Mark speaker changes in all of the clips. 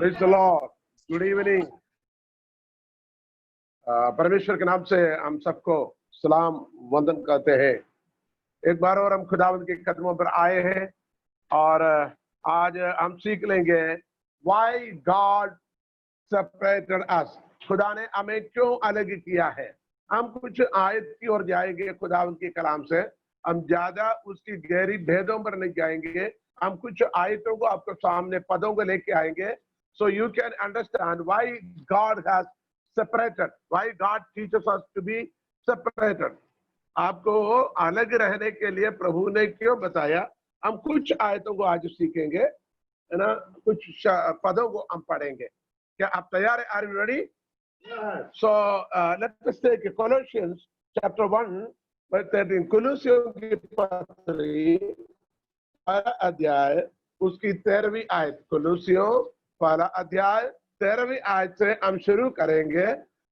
Speaker 1: Praise the Lord. Good evening. परमेश्वर के नाम से हम सबको सलाम वंदन करते हैं। एक बार और हम खुदावंद के कदमों पर आए हैं और आज हम सीख लेंगे व्हाई गॉड सेपरेटेड अस। खुदा ने हमें क्यों अलग किया है। हम कुछ आयत की ओर जाएंगे खुदावंद के कलाम से। हम ज्यादा उसकी गहरी भेदों पर नहीं जाएंगे। हम कुछ आयतों को आपके सामने पदों को लेके आएंगे, so you can understand why God has separated, why God teaches us to be separated. आपको अलग रहने के लिए प्रभु ने क्यों बताया। हम कुछ आयतों को आज सीखेंगे, है ना। कुछ पदों को हम पढ़ेंगे। क्या आप तैयार हैं? Are you ready? So let's take Colossians chapter 1 verse 13. कुलुस्सियों की पत्री पहला अध्याय उसकी 13वीं आयत। कुलुस्सियों पहला अध्याय 13वीं आयत से हम शुरू करेंगे।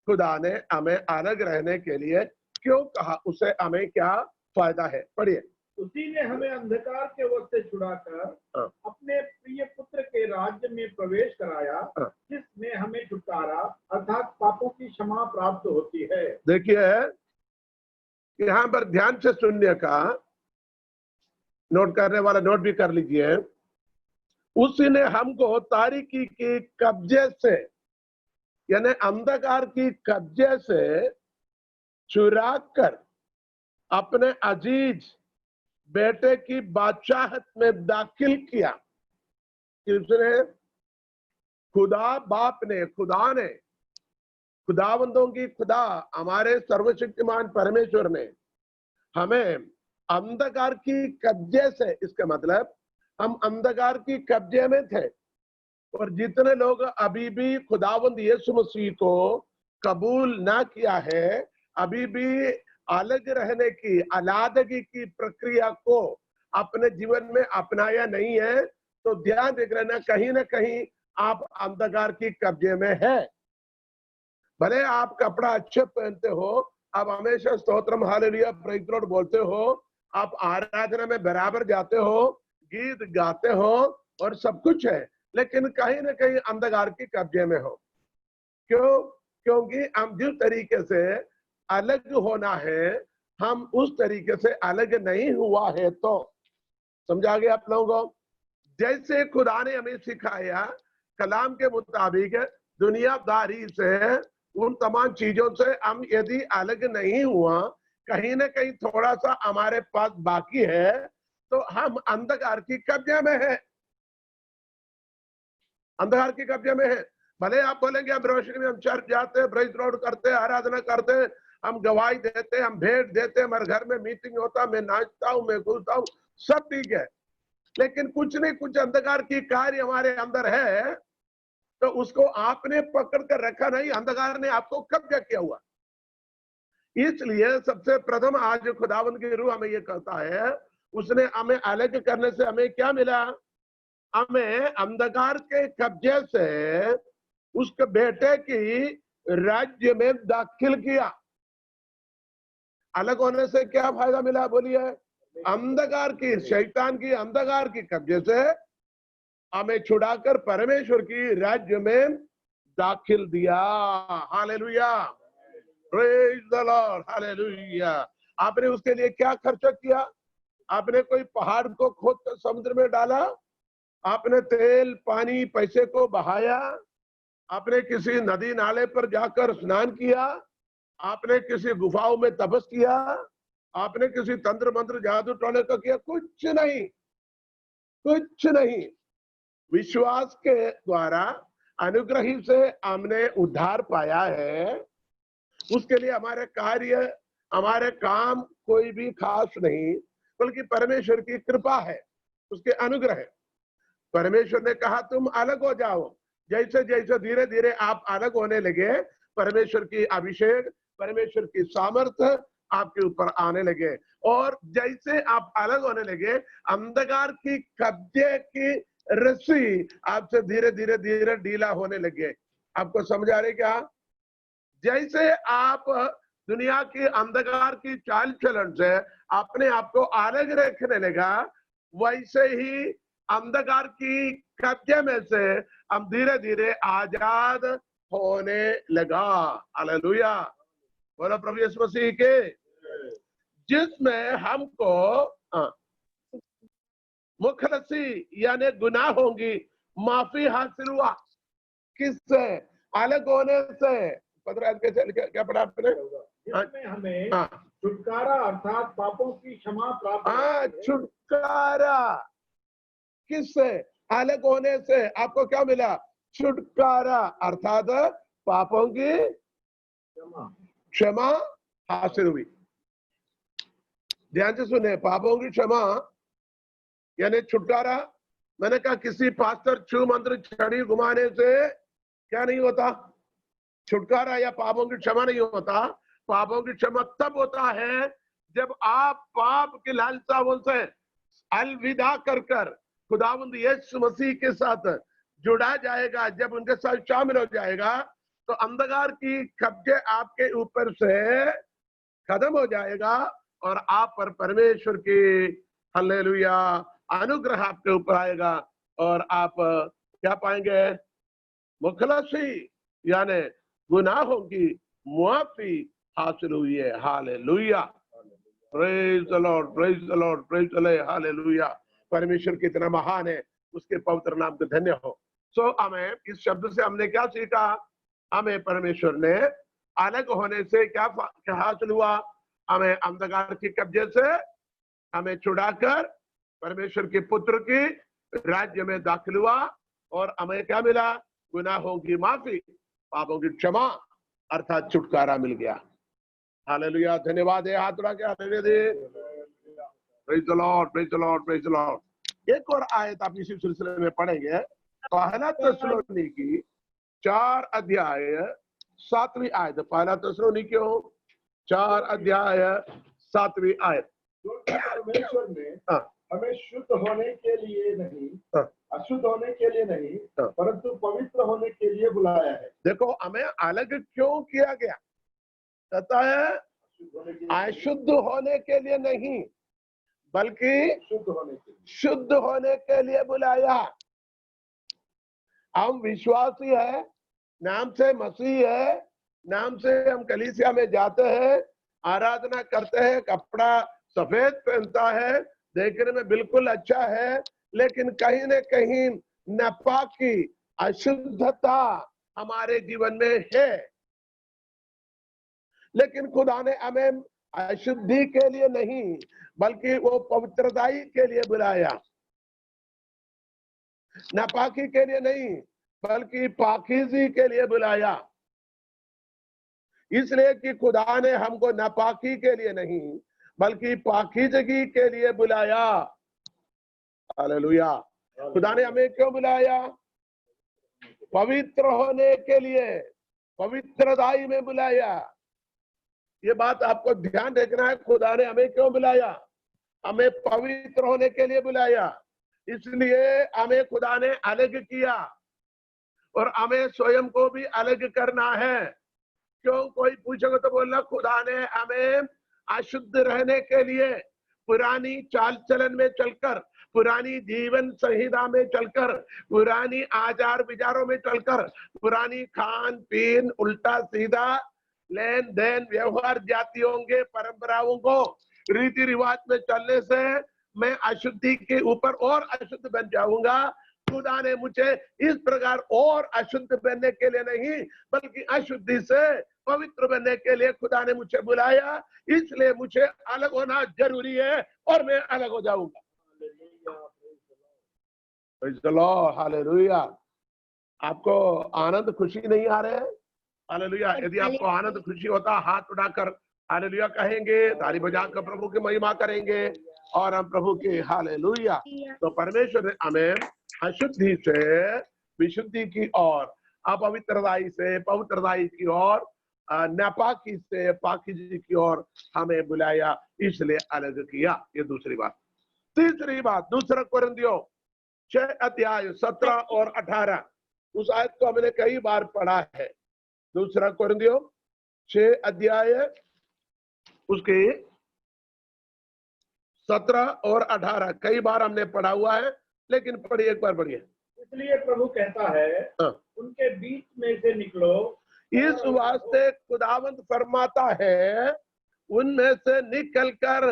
Speaker 1: खुदा ने हमें अलग रहने के लिए क्यों कहा, उसे हमें क्या फायदा है। पढ़िए।
Speaker 2: उसी ने हमें अंधकार के वक्त से छुड़ाकर अपने प्रिय पुत्र के राज्य में प्रवेश कराया, जिसमें हमें छुटकारा अर्थात पापों की क्षमा प्राप्त होती है।
Speaker 1: देखिए यहाँ पर ध्यान से सुनने का, नोट करने वाला नोट भी कर लीजिए। उसी ने हमको तारीकी के कब्जे से, यानी अंधकार की कब्जे से चुरा कर अपने अजीज बेटे की बादशाहत में दाखिल किया। किसने? खुदा बाप ने, खुदा ने, खुदावंदों की खुदा हमारे सर्वशक्तिमान परमेश्वर ने हमें अंधकार की कब्जे से, इसका मतलब हम अंधकार की कब्जे में थे। और जितने लोग अभी भी खुदावंद यीशु मसीह को कबूल ना किया है, अभी भी अलग रहने की, अलगावगी की प्रक्रिया को अपने जीवन में अपनाया नहीं है, तो ध्यान देख रहना, कहीं ना कहीं आप अंधकार की कब्जे में है। भले आप कपड़ा अच्छे पहनते हो, आप हमेशा stotram hallelujah praise the Lord बोलते हो, आप आराधना में बराबर जाते हो, गीत गाते हो और सब कुछ है, लेकिन कहीं ना कहीं अंधकार की कब्जे में हो। क्यों? क्योंकि हम जिस तरीके से अलग होना है, हम उस तरीके से अलग नहीं हुआ है। तो समझा गया आप लोगों को? जैसे खुदा ने हमें सिखाया कलाम के मुताबिक, दुनियादारी से, उन तमाम चीजों से हम यदि अलग नहीं हुआ, कहीं ना कहीं थोड़ा सा हमारे पास बाकी है, तो हम अंधकार की कब्जे में है। अंधकार की कब्जे में है। भले आप बोलेंगे हम रोशनी में, हम चर्च जाते हैं, प्रेज़ द लॉर्ड करते हैं, आराधना करते हैं, हम गवाही देते हैं, हम भेंट देते हैं, हमारे घर में मीटिंग होता है, मैं नाचता हूँ, मैं घुलता हूँ, सब ठीक है, लेकिन कुछ नहीं कुछ अंधकार की कार्य हमारे अंदर है, तो उसको आपने पकड़ कर रखा नहीं, अंधकार ने आपको कब्जा किया हुआ। इसलिए सबसे प्रथम आज खुदावंद की रूह हमें ये कहता है, उसने हमें अलग करने से हमें क्या मिला? हमें अंधकार के कब्जे से उसके बेटे की राज्य में दाखिल किया। अलग होने से क्या फायदा मिला? बोलिए। अंधकार की, शैतान की अंधकार की कब्जे से हमें छुड़ाकर परमेश्वर की राज्य में दाखिल दिया। Hallelujah, praise the Lord, hallelujah. आपने उसके लिए क्या खर्चा किया? आपने कोई पहाड़ को खोद कर समुद्र में डाला? आपने तेल पानी पैसे को बहाया? आपने किसी नदी नाले पर जाकर स्नान किया? आपने किसी गुफाओं में तपस किया? आपने किसी तंत्र मंत्र जादू टोने का किया? कुछ नहीं, कुछ नहीं। विश्वास के द्वारा अनुग्रह से हमने उद्धार पाया है। उसके लिए हमारे कार्य, हमारे काम कोई भी खास नहीं, बल्कि परमेश्वर की कृपा है, उसके अनुग्रह है। परमेश्वर ने कहा तुम अलग हो जाओ। जैसे जैसे धीरे धीरे आप अलग होने लगे, परमेश्वर की अभिषेक, परमेश्वर की सामर्थ्य आपके ऊपर आने लगे, और जैसे आप अलग होने लगे, अंधकार की कब्जे की रस्सी आपसे धीरे धीरे धीरे ढीला होने लगे। आपको समझ आ रही क्या? जैसे आप दुनिया की अंधकार की चाल चलन से अपने आप को अलग रखने लगा, वैसे ही अंधकार की कब्जे में से हम धीरे धीरे आजाद होने लगा। हालेलुया, बोलो प्रभु यीशु मसीह के। जिसमें हमको मुखलसी यानी गुनाहों की माफी हासिल हुआ। किससे? अलग होने से। 15 क्या पढ़ा आपने?
Speaker 2: जिसमें हमें छुटकारा अर्थात पापों की क्षमा प्राप्त।
Speaker 1: छुटकारा किससे? अलग होने से आपको क्या मिला? छुटकारा अर्थात पापों की क्षमा हासिल हुई। ध्यान से सुने, पापों की क्षमा यानी छुटकारा। मैंने कहा किसी पास्टर छू मंत्र छड़ी घुमाने से क्या नहीं होता? छुटकारा या पापों की क्षमा नहीं होता। पापों की क्षमा तब होता है जब आप पाप की लालसाओं से अलविदा कर खुदावंद यीशु मसीह के साथ जुड़ा जाएगा। जब उनके साथ शामिल हो जाएगा तो अंधकार की कब्जे आपके ऊपर से खत्म हो जाएगा और आप पर परमेश्वर की हालेलुया अनुग्रह आपके ऊपर आएगा और आप क्या पाएंगे? मुखलसी यानी गुनाहों की मुआफी हासिल हुई है। Hallelujah, praise the Lord, praise the Lord, praise the Lord, hallelujah. परमेश्वर कितना महान है, उसके पवित्र नाम को धन्य हो। सो हमें इस शब्द से हमने क्या सीखा? हमें परमेश्वर ने अलग होने से क्या हासिल हुआ? हमें अंधकार के कब्जे से हमें छुड़ाकर परमेश्वर के पुत्र की राज्य में दाखिल हुआ और हमें क्या मिला? गुनाहों की माफी, पापों की क्षमा अर्थात छुटकारा मिल गया। हालेलुया, धन्यवाद है। हाथ उठा के hallelujah they. Praise the Lord, praise the Lord, praise the Lord. एक और आयत आप इसी सिलसिले में पढ़ेंगे। पहला थिस्सलुनीकी 4 अध्याय 7वीं आयत। पहला थिस्सलुनीकियों 4 अध्याय 7वीं आयत।
Speaker 2: परमेश्वर ने हमें शुद्ध होने के लिए नहीं, अशुद्ध होने के लिए नहीं, परंतु पवित्र होने के लिए बुलाया है।
Speaker 1: देखो हमें अलग क्यों किया गया? कहता है अशुद्ध होने के लिए नहीं बल्कि शुद्ध होने के लिए बुलाया। हम विश्वासी है, नाम से मसीह है, नाम से हम कलीसिया में जाते हैं, आराधना करते हैं, कपड़ा सफेद पहनता है, देखने में बिल्कुल अच्छा है, लेकिन कहीं न कहीं नापाकी, अशुद्धता हमारे जीवन में है। लेकिन खुदा ने हमें अशुद्धि के लिए नहीं बल्कि वो पवित्रताई के लिए बुलाया। नापाकी के लिए नहीं बल्कि पाकीज़ी के लिए बुलाया। इसलिए कि खुदा ने हमको नापाकी के लिए नहीं बल्कि पाकीज़गी के लिए बुलाया। हालेलुया। खुदा ने हमें क्यों बुलाया? पवित्र होने के लिए, पवित्रताई में बुलाया। ये बात आपको ध्यान रखना है। खुदा ने हमें क्यों बुलाया? हमें पवित्र होने के लिए बुलाया। इसलिए हमें खुदा ने अलग किया और हमें स्वयं को भी अलग करना है। क्यों? कोई पूछेगा तो बोलना खुदा ने हमें अशुद्ध रहने के लिए, पुरानी चाल चलन में चलकर, पुरानी जीवन संहिता में चलकर, पुरानी आचार विचारों में चलकर, पुरानी खान पीन, उल्टा सीधा लेन देन, व्यवहार, जातियों के परंपराओं को, रीति रिवाज में चलने से मैं अशुद्धि के ऊपर और अशुद्ध बन जाऊंगा। खुदा ने मुझे इस प्रकार और अशुद्ध बनने के लिए नहीं बल्कि अशुद्धि से पवित्र बनने के लिए खुदा ने मुझे बुलाया। इसलिए मुझे अलग होना जरूरी है और मैं अलग हो जाऊंगा। Praise the Lord, hallelujah. आपको आनंद खुशी नहीं आ रहे हैं? हालेलुया। यदि आपको आनंद खुशी होता हाथ उठाकर हालेलुया कहेंगे, ताली बजाकर प्रभु की महिमा करेंगे और हम प्रभु की हालेलुया। तो परमेश्वर ने हमें अशुद्धि से विशुद्धि की ओर, अपवित्रताई से पवित्रताई की ओर, नापाकी से पाकीज़गी की ओर हमें बुलाया, इसलिए अलग किया। ये दूसरी बात। तीसरी बात, दूसरा कोरिन्थियों 6 अध्याय 17 और 18। उस आयत को हमने कई बार पढ़ा है। दूसरा कोरिन्थियों 6 अध्याय उसके 17 और 18 कई बार हमने पढ़ा हुआ है। लेकिन पढ़िए, एक बार पढ़िए।
Speaker 2: इसलिए प्रभु कहता है,
Speaker 1: हाँ।
Speaker 2: उनके बीच में से निकलो।
Speaker 1: इस वास्ते खुदावंद फरमाता है, उनमें से निकलकर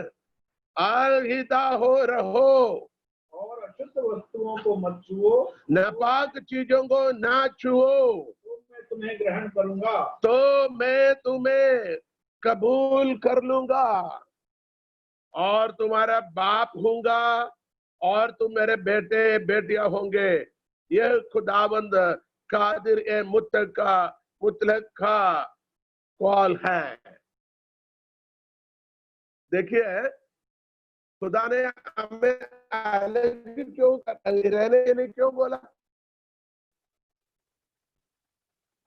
Speaker 1: अलहिदा हो रहो,
Speaker 2: और अशुद्ध वस्तुओं को मत छुओ,
Speaker 1: नापाक चीजों को ना छुओ,
Speaker 2: तो मैं तुम्हें ग्रहण करूंगा,
Speaker 1: तो मैं तुम्हें कबूल कर लूंगा और तुम्हारा बाप होऊंगा और तुम मेरे बेटे बेटियां होंगे। यह खुदावंद कादिर ए मुतलक का कॉल है। देखिए, खुदा ने हमें अलग क्यों रहने के लिए क्यों बोला,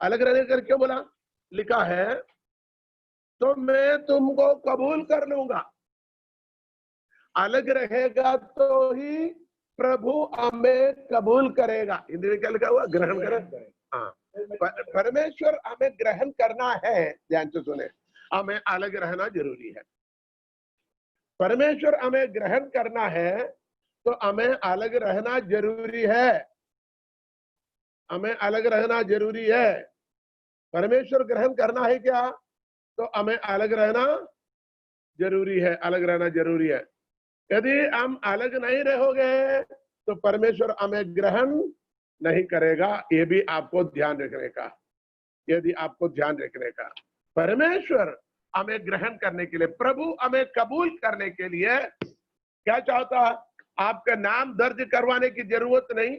Speaker 1: अलग रहने कर क्यों बोला? लिखा है, तो मैं तुमको कबूल कर लूंगा। अलग रहेगा तो ही प्रभु हमें कबूल करेगा। हिंदी में क्या लिखा हुआ? ग्रहण करें। हाँ, परमेश्वर हमें ग्रहण करना है, ध्यान से सुने, हमें अलग रहना जरूरी है। परमेश्वर हमें ग्रहण करना है तो हमें अलग रहना जरूरी है, हमें अलग रहना जरूरी है। परमेश्वर ग्रहण करना है क्या, तो हमें अलग रहना जरूरी है, अलग रहना जरूरी है। यदि हम अलग नहीं रहोगे तो परमेश्वर हमें ग्रहण नहीं करेगा। ये भी आपको ध्यान रखने का, यदि आपको ध्यान रखने का। परमेश्वर हमें ग्रहण करने के लिए, प्रभु हमें कबूल करने के लिए क्या चाहता? आपका नाम दर्ज करवाने की जरूरत नहीं,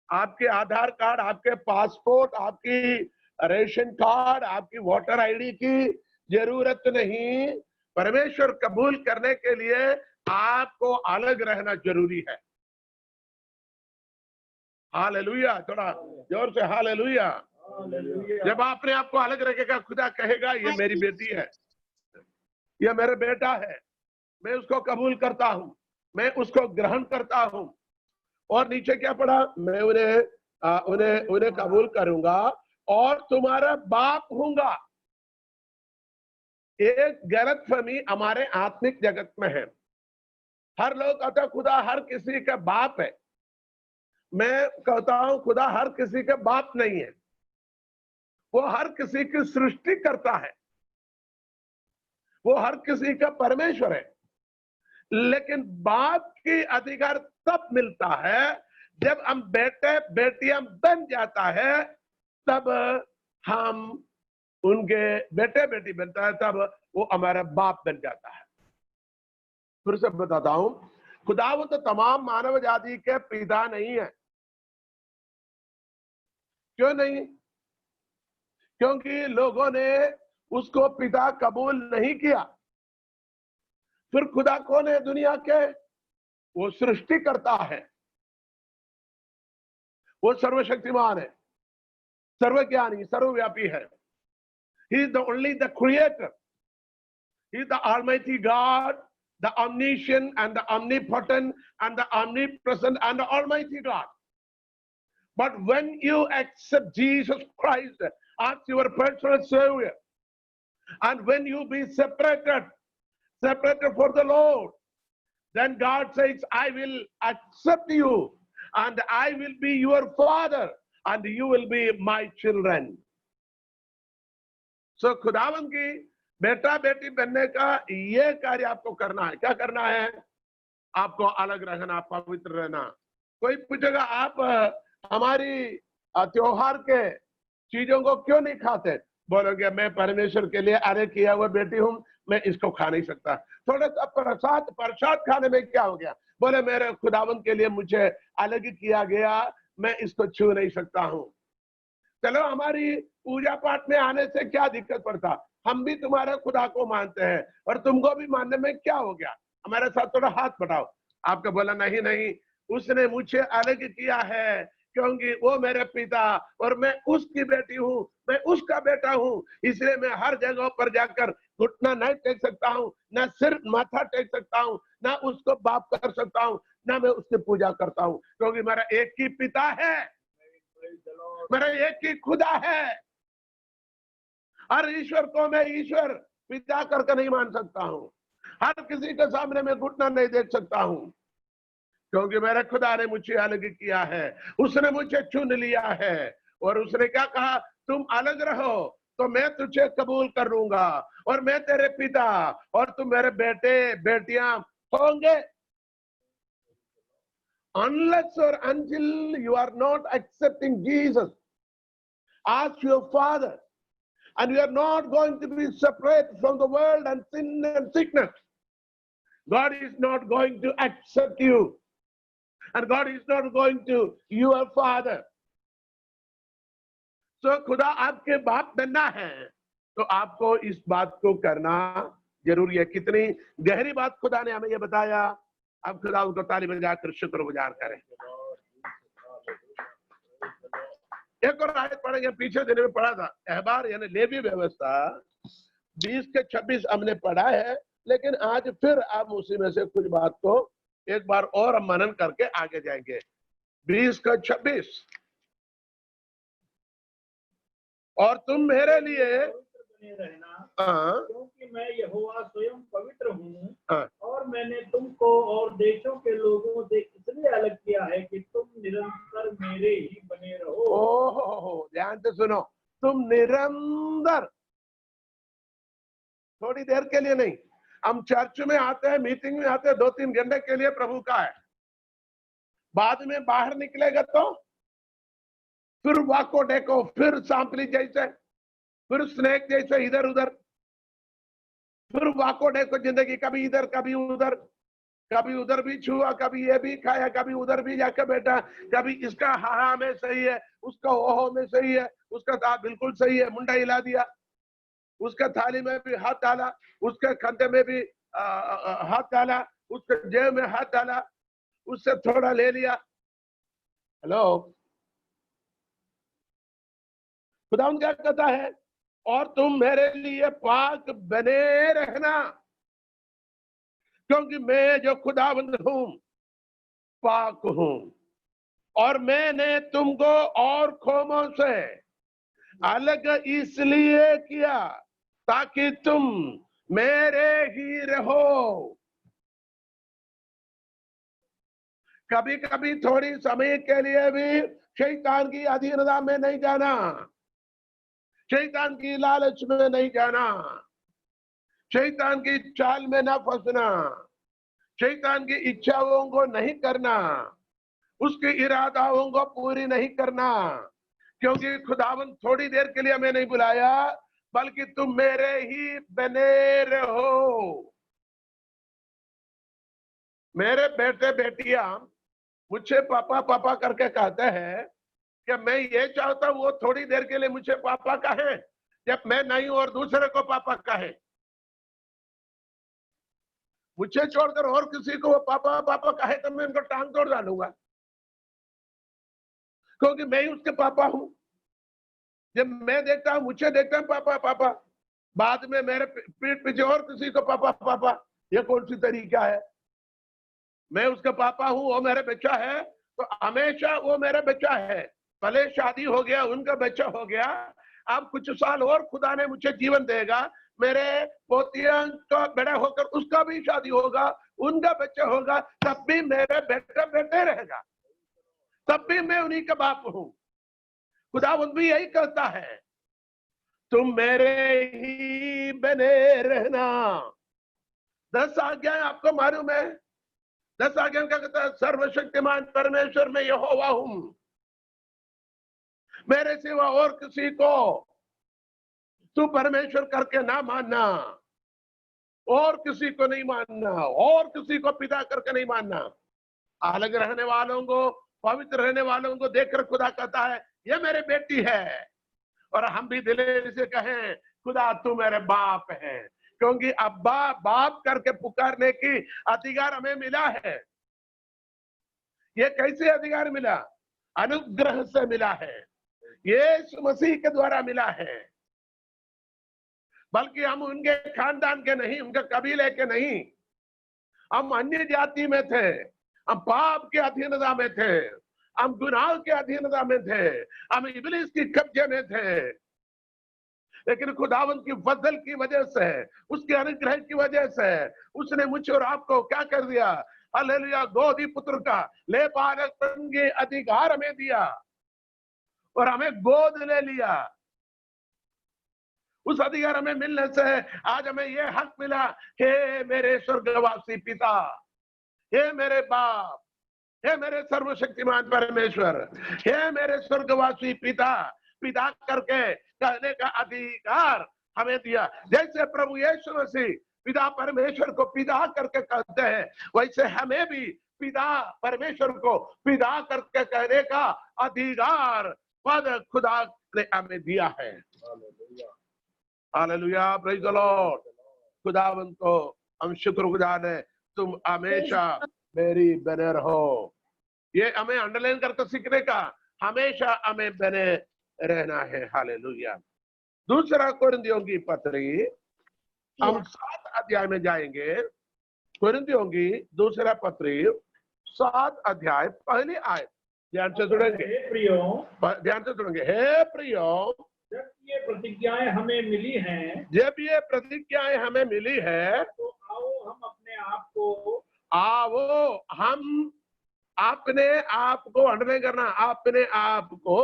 Speaker 1: आपके आधार कार्ड, आपके पासपोर्ट, आपकी रेशन कार्ड, आपकी वोटर आईडी की जरूरत नहीं। परमेश्वर कबूल करने के लिए आपको अलग रहना जरूरी है। हालेलुया, थोड़ा जोर से हालेलुया। जब आपने आपको अलग रखेगा, खुदा कहेगा, ये मेरी बेटी है, ये मेरा बेटा है, मैं उसको कबूल करता हूं, मैं उसको ग्रहण करता हूं। और नीचे क्या पढ़ा? मैं उन्हें कबूल करूंगा और तुम्हारा बाप हूंगा। एक गलतफहमी हमारे आत्मिक जगत में है। हर लोग कहता खुदा हर किसी का बाप है। मैं कहता हूं खुदा हर किसी का बाप नहीं है, वो हर किसी की सृष्टि करता है, वो हर किसी का परमेश्वर है। लेकिन बाप की अधिकार तब मिलता है जब हम बेटे बेटियां बन जाता है, तब हम उनके बेटे बेटी बनता है, तब वो हमारा बाप बन जाता है। फिर से बताता हूं, खुदावंद तो तमाम मानव जाति के पिता नहीं है। क्यों नहीं? क्योंकि लोगों ने उसको पिता कबूल नहीं किया। फिर खुदा कौन है दुनिया के? वो सृष्टि करता है, वो सर्वशक्तिमान है, सर्वज्ञानी, सर्वव्यापी है। He is the only the creator. He is the Almighty God, the omniscient and the omnipotent and the omnipresent and the Almighty God. But when you accept Jesus Christ as your personal Savior, and when you be separated for the Lord, then God says, I will accept you and I will be your father and you will be my children. So खुदावन की बेटा बेटी बनने का ये कार्य आपको करना है। क्या करना है? आपको अलग रहना, पवित्र रहना। कोई पूछेगा आप हमारी त्योहार के चीजों को क्यों नहीं खाते? बोलोगे मैं परमेश्वर के लिए अलग किया हुआ बेटी हूं, मैं इसको खा नहीं सकता। थोड़ा सा प्रसाद खाने में क्या हो गया? बोले मेरे खुदावंत के लिए मुझे अलग किया गया, मैं इसको छू नहीं सकता हूं। चलो हमारी पूजा पाठ में आने से क्या दिक्कत पड़ता? हम भी तुम्हारे खुदा को मानते हैं और तुमको भी मानने में क्या हो गया? हमारे साथ थोड़ा हाथ बढ़ाओ। आपका बोला नहीं, उसने मुझे अलग किया है क्योंकि वो मेरे पिता और मैं उसकी बेटी हूं, मैं उसका बेटा हूं, इसलिए मैं हर जगह पर जाकर घुटना नहीं टेक सकता हूं, ना सिर माथा टेक सकता हूं, ना उसको बाप कर सकता हूं, ना मैं उसकी पूजा करता हूं, क्योंकि मेरा एक ही पिता है, मेरा एक ही खुदा है। हर ईश्वर को मैं ईश्वर पिता करके नहीं मान सकता हूं, हर किसी के सामने मैं घुटना नहीं देख सकता हूं। क्योंकि मेरे खुदा ने मुझे अलग किया है, उसने मुझे चुन लिया है। और उसने क्या कहा, तुम अलग रहो तो मैं तुझे कबूल करूंगा और मैं तेरे पिता और तुम मेरे बेटे बेटियां होंगे। Unless or until you are not accepting Jesus as your father, and you are not going to be separate from the world and sin and sickness, God is not going to accept you, and God is not going to your father. So खुदा आपके बाप बनना है तो आपको इस बात को करना जरूरी है। कितनी गहरी बात खुदा ने हमें ये बताया। अब खुदा उनको ताली बजाकर शुक्र गुजार करें। एक और आयत पढ़ेंगे, पीछे दिन में पढ़ा था, अहबार यानी लेवी व्यवस्था 20 के 26 हमने पढ़ा है, लेकिन आज फिर आप उसी में से कुछ बात को एक बार और हम मनन करके आगे जाएंगे। 20 का 26, और तुम मेरे लिए
Speaker 2: बने रहना, क्योंकि मैं यहोवा स्वयं पवित्र हूँ और मैंने तुमको और देशों के लोगों से इसलिए अलग किया है कि तुम निरंतर मेरे ही बने रहो।
Speaker 1: ओहो, ध्यान से सुनो, तुम निरंतर, थोड़ी देर के लिए नहीं। हम चर्च में आते हैं, मीटिंग में आते हैं 2-3 घंटे के लिए, प्रभु का है, बाद में बाहर निकलेगा तो फिर वाको देखो, फिर सांपली जैसे, फिर स्नेक जैसे इधर उधर, फिर वाको देखो जिंदगी, कभी इधर कभी उधर, कभी उधर भी छुआ, कभी ये भी खाया, कभी उधर भी जाकर बैठा, कभी इसका हा में सही है, उसका ओहो में सही है, उसका ता बिल्कुल सही है, मुंडा हिला दिया, उसका थाली में भी हाथ डाला, उसके कंधे में भी हाथ डाला, उसके जेब में हाथ डाला, उससे थोड़ा ले लिया। हेलो, खुदा क्या कहता है, और तुम मेरे लिए पाक बने रहना, क्योंकि मैं जो खुदावंद हूं पाक हूं, और मैंने तुमको और कौमों से अलग इसलिए किया ताकि तुम मेरे ही रहो। कभी कभी थोड़ी समय के लिए भी शैतान की अधीनता में नहीं जाना, शैतान की लालच में नहीं जाना, शैतान की चाल में ना फंसना, शैतान की इच्छाओं को नहीं करना, उसके इरादाओं को पूरी नहीं करना, क्योंकि खुदावन थोड़ी देर के लिए हमें नहीं बुलाया, बल्कि तुम मेरे ही बने रहो। मेरे बेटे बेटियां मुझे पापा पापा करके कहते हैं कि मैं ये चाहता हूं वो थोड़ी देर के लिए मुझे पापा कहे, जब मैं नहीं और दूसरे को पापा कहे। मुझे छोड़कर और किसी को वो पापा पापा कहे तो मैं उनको टांग तोड़ डालूंगा, क्योंकि मैं ही उसके पापा हूं। जब मैं देखता हूं, मुझे देखता हूं पापा पापा, बाद में मेरे पीठ पीछे और किसी को पापा पापा, ये कौन सी तरीका है? मैं उसका पापा हूं, वो मेरा बच्चा है, तो हमेशा वो मेरा बच्चा है। भले शादी हो गया, उनका बच्चा हो गया, अब कुछ साल और खुदा ने मुझे जीवन देगा, मेरे पोतियां का बड़ा होकर उसका भी शादी होगा, उनका बच्चा होगा, तब भी मेरे बेटा बेटे रहेगा, तब भी मैं उन्हीं का बाप हूं। खुदावंद भी यही कहता है, तुम मेरे ही बने रहना। 10 आज्ञाएं आपको मालूम है, 10 आज्ञाएं क्या कहता है? सर्वशक्तिमान परमेश्वर में यहोवा हूं, मेरे सिवा और किसी को तू परमेश्वर करके ना मानना, और किसी को नहीं मानना, और किसी को पिता करके नहीं मानना। अलग रहने वालों को, पवित्र रहने वालों को देखकर खुदा कहता है ये मेरे बेटी है, और हम भी दिलेर से कहें खुदा तू मेरे बाप है, क्योंकि अब्बा बाप करके पुकारने की अधिकार हमें मिला है। ये कैसे अधिकार मिला? अनुग्रह से मिला है, यीशु मसीह के द्वारा मिला है। बल्कि हम उनके खानदान के नहीं, उनके कबीले के नहीं, हम अन्य जाति में थे, हम पाप के अधीनता में थे, हम गुनाह के अधीनता में थे, हम इब्लीस की कब्जे में थे। लेकिन खुदावंत की फजल की वजह से, उसके अनुग्रह की वजह से उसने मुझे और आपको क्या कर दिया? हालेलुया, गोदी पुत्र का ले बालकपन के अधिकार हमें दिया और हमें गोद ले लिया। उस अधिकार हमें मिलने से आज हमें यह हक मिला, हे मेरे स्वर्गवासी पिता, हे मेरे बाप, हे मेरे सर्वशक्तिमान परमेश्वर, हे मेरे स्वर्गवासी पिता, पिता करके कहने का अधिकार हमें दिया। जैसे प्रभु यीशु मसीह पिता परमेश्वर को पिता करके कहते हैं, वैसे हमें भी पिता परमेश्वर को पिता करके कहने का अधिकार पद खुदा ने हमें दिया है। Hallelujah, praise the Lord. खुदावंत को हम शुक्रगुजार हैं, तुम हमेशा मेरी बने रहो। ये हमें अंडरलाइन करके सीखने का, हमेशा हमें बने रहना है। हालेलुया। दूसरा कोरिन्थियों की पत्री, हम 7 अध्याय में जाएंगे। कोरिन्थियों की दूसरा पत्री 7 अध्याय पहली आयत, ध्यान से सुनेंगे।
Speaker 2: हे प्रियो,
Speaker 1: ध्यान से सुनेंगे। हे प्रियो,
Speaker 2: जब ये प्रतिज्ञाएं हमें मिली हैं,
Speaker 1: जब ये प्रतिज्ञाएं हमें मिली है,
Speaker 2: तो आओ हम अपने आप को,
Speaker 1: आओ हम अपने आप को, अंडरलाइन करना, अपने आप को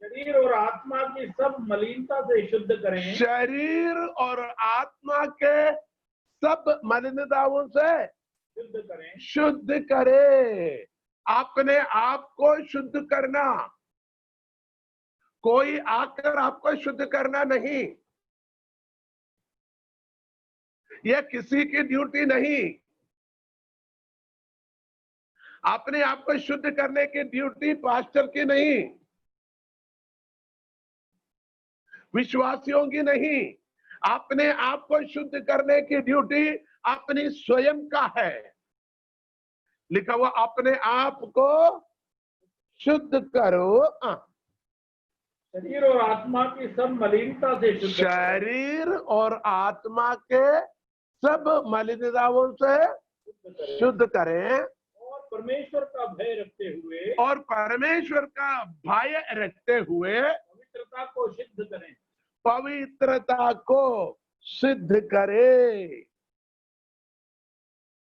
Speaker 2: शरीर और आत्मा की सब मलिनता से शुद्ध करें।
Speaker 1: शरीर और आत्मा के सब मलिनताओं से
Speaker 2: शुद्ध करें।
Speaker 1: शुद्ध करे। अपने आप को शुद्ध करना, कोई आकर आपको शुद्ध करना नहीं, यह किसी की ड्यूटी नहीं। अपने आप को शुद्ध करने की ड्यूटी पास्टर की नहीं, विश्वासियों की नहीं। अपने आप को शुद्ध करने की ड्यूटी अपनी स्वयं का है। लिखा हुआ, अपने आप को शुद्ध करो।
Speaker 2: शरीर और आत्मा की सब मलिनता से शुद्ध करें।
Speaker 1: शरीर और आत्मा के सब मलिनताओं से शुद्ध करें,
Speaker 2: और परमेश्वर का भय रखते हुए,
Speaker 1: और परमेश्वर का भय रखते हुए
Speaker 2: पवित्रता को सिद्ध करें।
Speaker 1: पवित्रता को सिद्ध करे।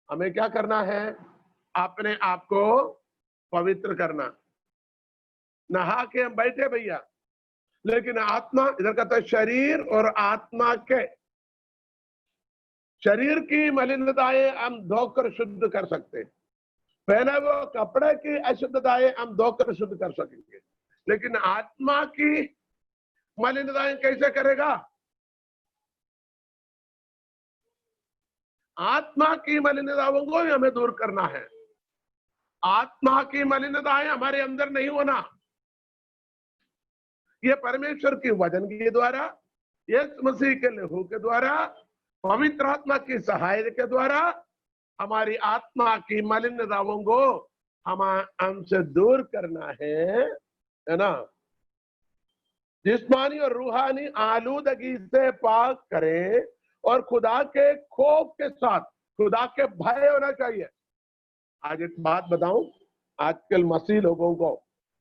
Speaker 1: हमें क्या करना है? अपने आप को पवित्र करना। नहा के हम बैठे भैया, लेकिन आत्मा, इधर कहता है शरीर और आत्मा के, शरीर की मलिनताएं हम धोकर शुद्ध कर सकते, पहने वो कपड़े की अशुद्धताएं हम धोकर शुद्ध कर सकेंगे, लेकिन आत्मा की मलिनताएं कैसे करेगा? आत्मा की मलिनताओं को ही हमें दूर करना है। आत्मा की मलिनताएं हमारे अंदर नहीं होना, ये परमेश्वर के वचन के द्वारा, यीशु मसीह के लहू के द्वारा, पवित्र आत्मा की सहायता के द्वारा हमारी आत्मा की मलिनताओं को हमसे दूर करना है ना। जिस्मानी और रूहानी आलूदगी से पाक करें और खुदा के खौफ के साथ, खुदा के भय होना चाहिए। आज एक बात बताऊं, आजकल मसीह लोगों को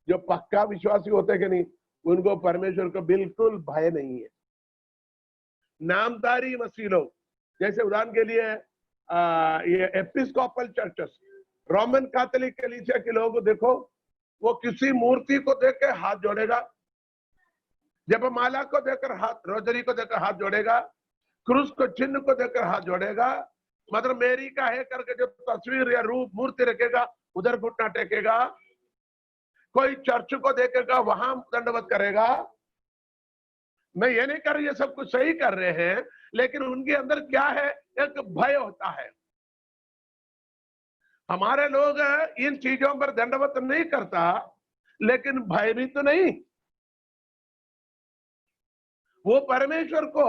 Speaker 1: जो पक्का विश्वासी होते कि नहीं, उनको परमेश्वर को बिल्कुल भय नहीं है। नामधारी मसीह लोग, जैसे उदाहरण के लिए ये एपिस्कोपल चर्चेस, रोमन कैथोलिक कलीसिया के लोगों को देखो, वो किसी मूर्ति को देखकर हाथ जोड़ेगा, जपमाला को देखकर हाथ, रोजरी को देखकर हाथ जोड़ेगा, क्रूस को, चिन्ह को देखकर हाथ जोड़ेगा, मदर मेरी का है करके जो तस्वीर या रूप मूर्ति रखेगा उधर घुटना टेकेगा, कोई चर्च को देखेगा वहां दंडवत करेगा। मैं ये नहीं कर रही, ये सब कुछ सही कर रहे हैं, लेकिन उनके अंदर क्या है? एक भय होता है। हमारे लोग इन चीजों पर दंडवत नहीं करता, लेकिन भय भी तो नहीं। वो परमेश्वर को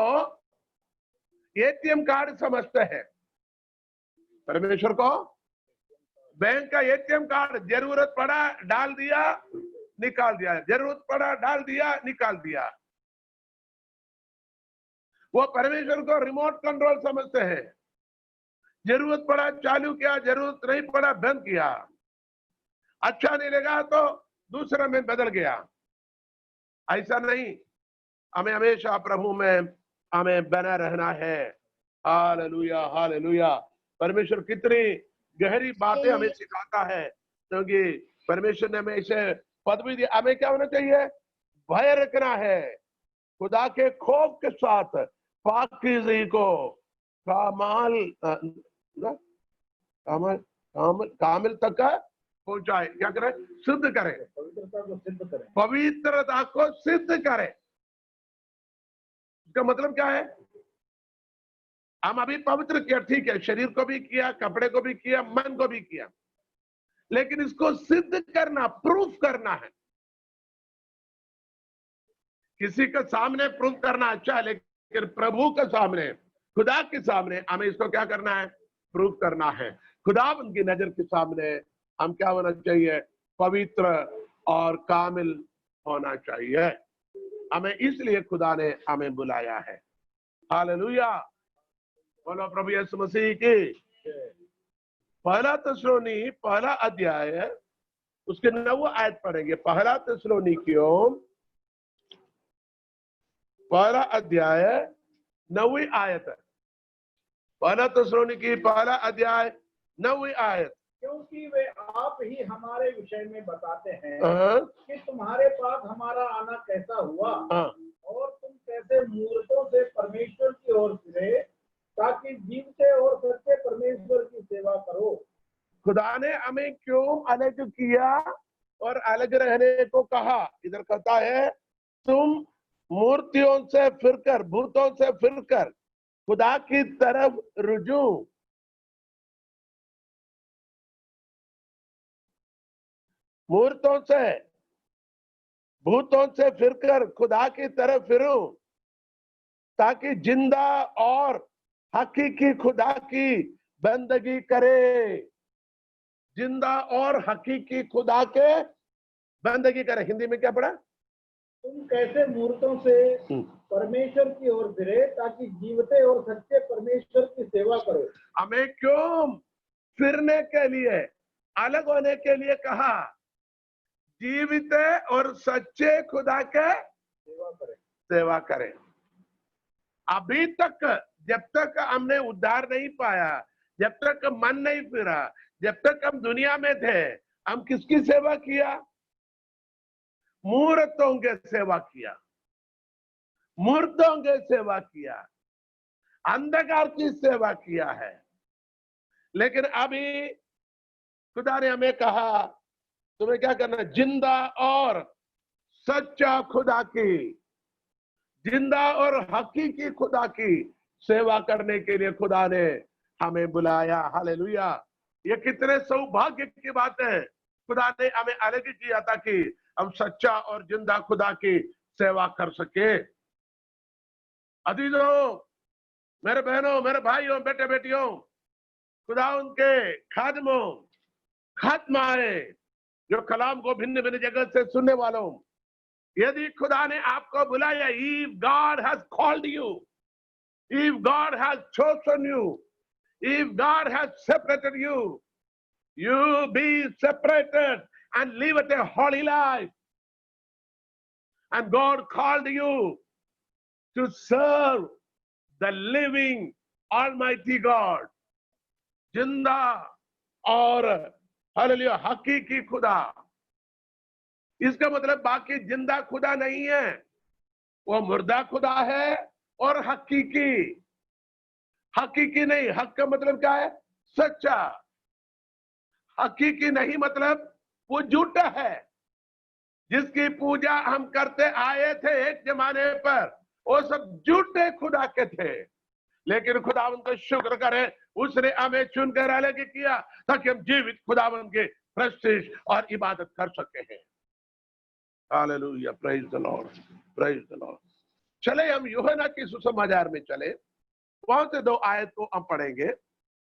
Speaker 1: एटीएम कार्ड समझते हैं, परमेश्वर को बैंक का एटीएम कार्ड, जरूरत पड़ा डाल दिया निकाल दिया, जरूरत पड़ा डाल दिया निकाल दिया। वो परमेश्वर को रिमोट कंट्रोल समझते हैं, जरूरत पड़ा चालू किया, जरूरत नहीं पड़ा बंद किया, अच्छा नहीं लगा तो दूसरा में बदल गया। ऐसा नहीं, हमें हमेशा प्रभु में हमें बना रहना है। Hallelujah, hallelujah. परमेश्वर कितनी गहरी बातें हमें सिखाता है, क्योंकि परमेश्वर ने हमें इसे पदवी दी। हमें क्या होना चाहिए? भय रखना है, खुदा के खौफ के साथ पाकीज़गी को कामिल तक पहुंचाए। क्या करें? सिद्ध करें,
Speaker 2: पवित्रता को सिद्ध करें।
Speaker 1: पवित्रता को सिद्ध करें। इसका मतलब क्या है? हम अभी पवित्र किया, ठीक है, शरीर को भी किया, कपड़े को भी किया, मन को भी किया, लेकिन इसको सिद्ध करना, प्रूफ करना है। किसी के सामने प्रूफ करना अच्छा है, लेकिन प्रभु के सामने, खुदा के सामने हमें इसको क्या करना है? प्रूफ करना है। खुदा उनकी नजर के सामने हम क्या होना चाहिए? पवित्र और कामिल होना चाहिए। हमें इसलिए खुदा ने हमें बुलाया है। हालेलुया, बोलो प्रभु यीशु मसीह की। पहला थिस्सलुनीकी पहला अध्याय उसके 9 आयत पढ़ेंगे। पहला थिस्सलुनीकियों पहला अध्याय 9वीं आयत। पहला थिस्सलुनीकी पहला अध्याय 9वीं आयत।
Speaker 2: क्योंकि वे आप ही हमारे विषय में बताते हैं
Speaker 1: हाँ,
Speaker 2: कि तुम्हारे पास हमारा आना कैसा हुआ
Speaker 1: हाँ,
Speaker 2: और तुम कैसे मूर्तों से परमेश्वर की ओर फिरे, ताकि जीवते और सच्चे परमेश्वर की सेवा करो।
Speaker 1: खुदा ने हमें क्यों अलग किया और अलग रहने को कहा? इधर कहता है तुम मूर्तियों से फिरकर, भूतों से फिरकर खुदा की तरफ रुजू। मूर्तों से, भूतों से फिरकर खुदा की तरफ फिरूं, ताकि जिंदा और हकीकी खुदा की बंदगी करे। जिंदा और हकीकी खुदा के बंदगी करे। हिंदी में क्या पढ़ा?
Speaker 2: तुम कैसे मूर्तों से परमेश्वर की ओर फिरे, ताकि जीवते और सच्चे परमेश्वर की सेवा करो।
Speaker 1: हमें क्यों फिरने के लिए, अलग होने के लिए कहा? जीवित और सच्चे खुदा के
Speaker 2: सेवा करें।
Speaker 1: सेवा करें। अभी तक जब तक हमने उद्धार नहीं पाया, जब तक मन नहीं फिरा, जब तक हम दुनिया में थे, हम किसकी सेवा किया? मूर्तों के सेवा किया, मूर्तों के सेवा किया, अंधकार की सेवा किया है। लेकिन अभी खुदा ने हमें कहा तुम्हें क्या करना? जिंदा और सच्चा खुदा की, जिंदा और हकीकी खुदा की सेवा करने के लिए खुदा ने हमें बुलाया। हालेलुया, ये कितने सौभाग्य की बात है। खुदा ने हमें अलग किया ताकि हम सच्चा और जिंदा खुदा की सेवा कर सके। अजीजों, मेरे बहनों, मेरे भाइयों, बेटे बेटियों, खुदा उनके खादमों, खात्माए, जो कलाम को भिन्न भिन्न जगह से सुनने वालों, यदि खुदा ने आपको बुलाया, if God has called you, if God has chosen you, if God has separated you, you be separated and live a holy life. And God called you to serve the living Almighty God, जिंदा और hallelujah हकीकी खुदा। इसका मतलब बाकी जिंदा खुदा नहीं है, वो मुर्दा खुदा है और हकीकी। हकीकी नहीं, हक का मतलब क्या है? सच्चा। हकीकी नहीं मतलब वो झूठा है। जिसकी पूजा हम करते आए थे एक जमाने पर, वो सब झूठे खुदा के थे। लेकिन खुदावन का शुक्र करें, उसने हमें चुनकर अलग किया ताकि हम जीवित खुदावन के प्रस्तिश और इबादत कर सके हैं। Hallelujah, praise the Lord, praise the Lord. चले हम यूहन्ना के सुसमाचार में चले, वहां से 2 आयत को हम पढ़ेंगे।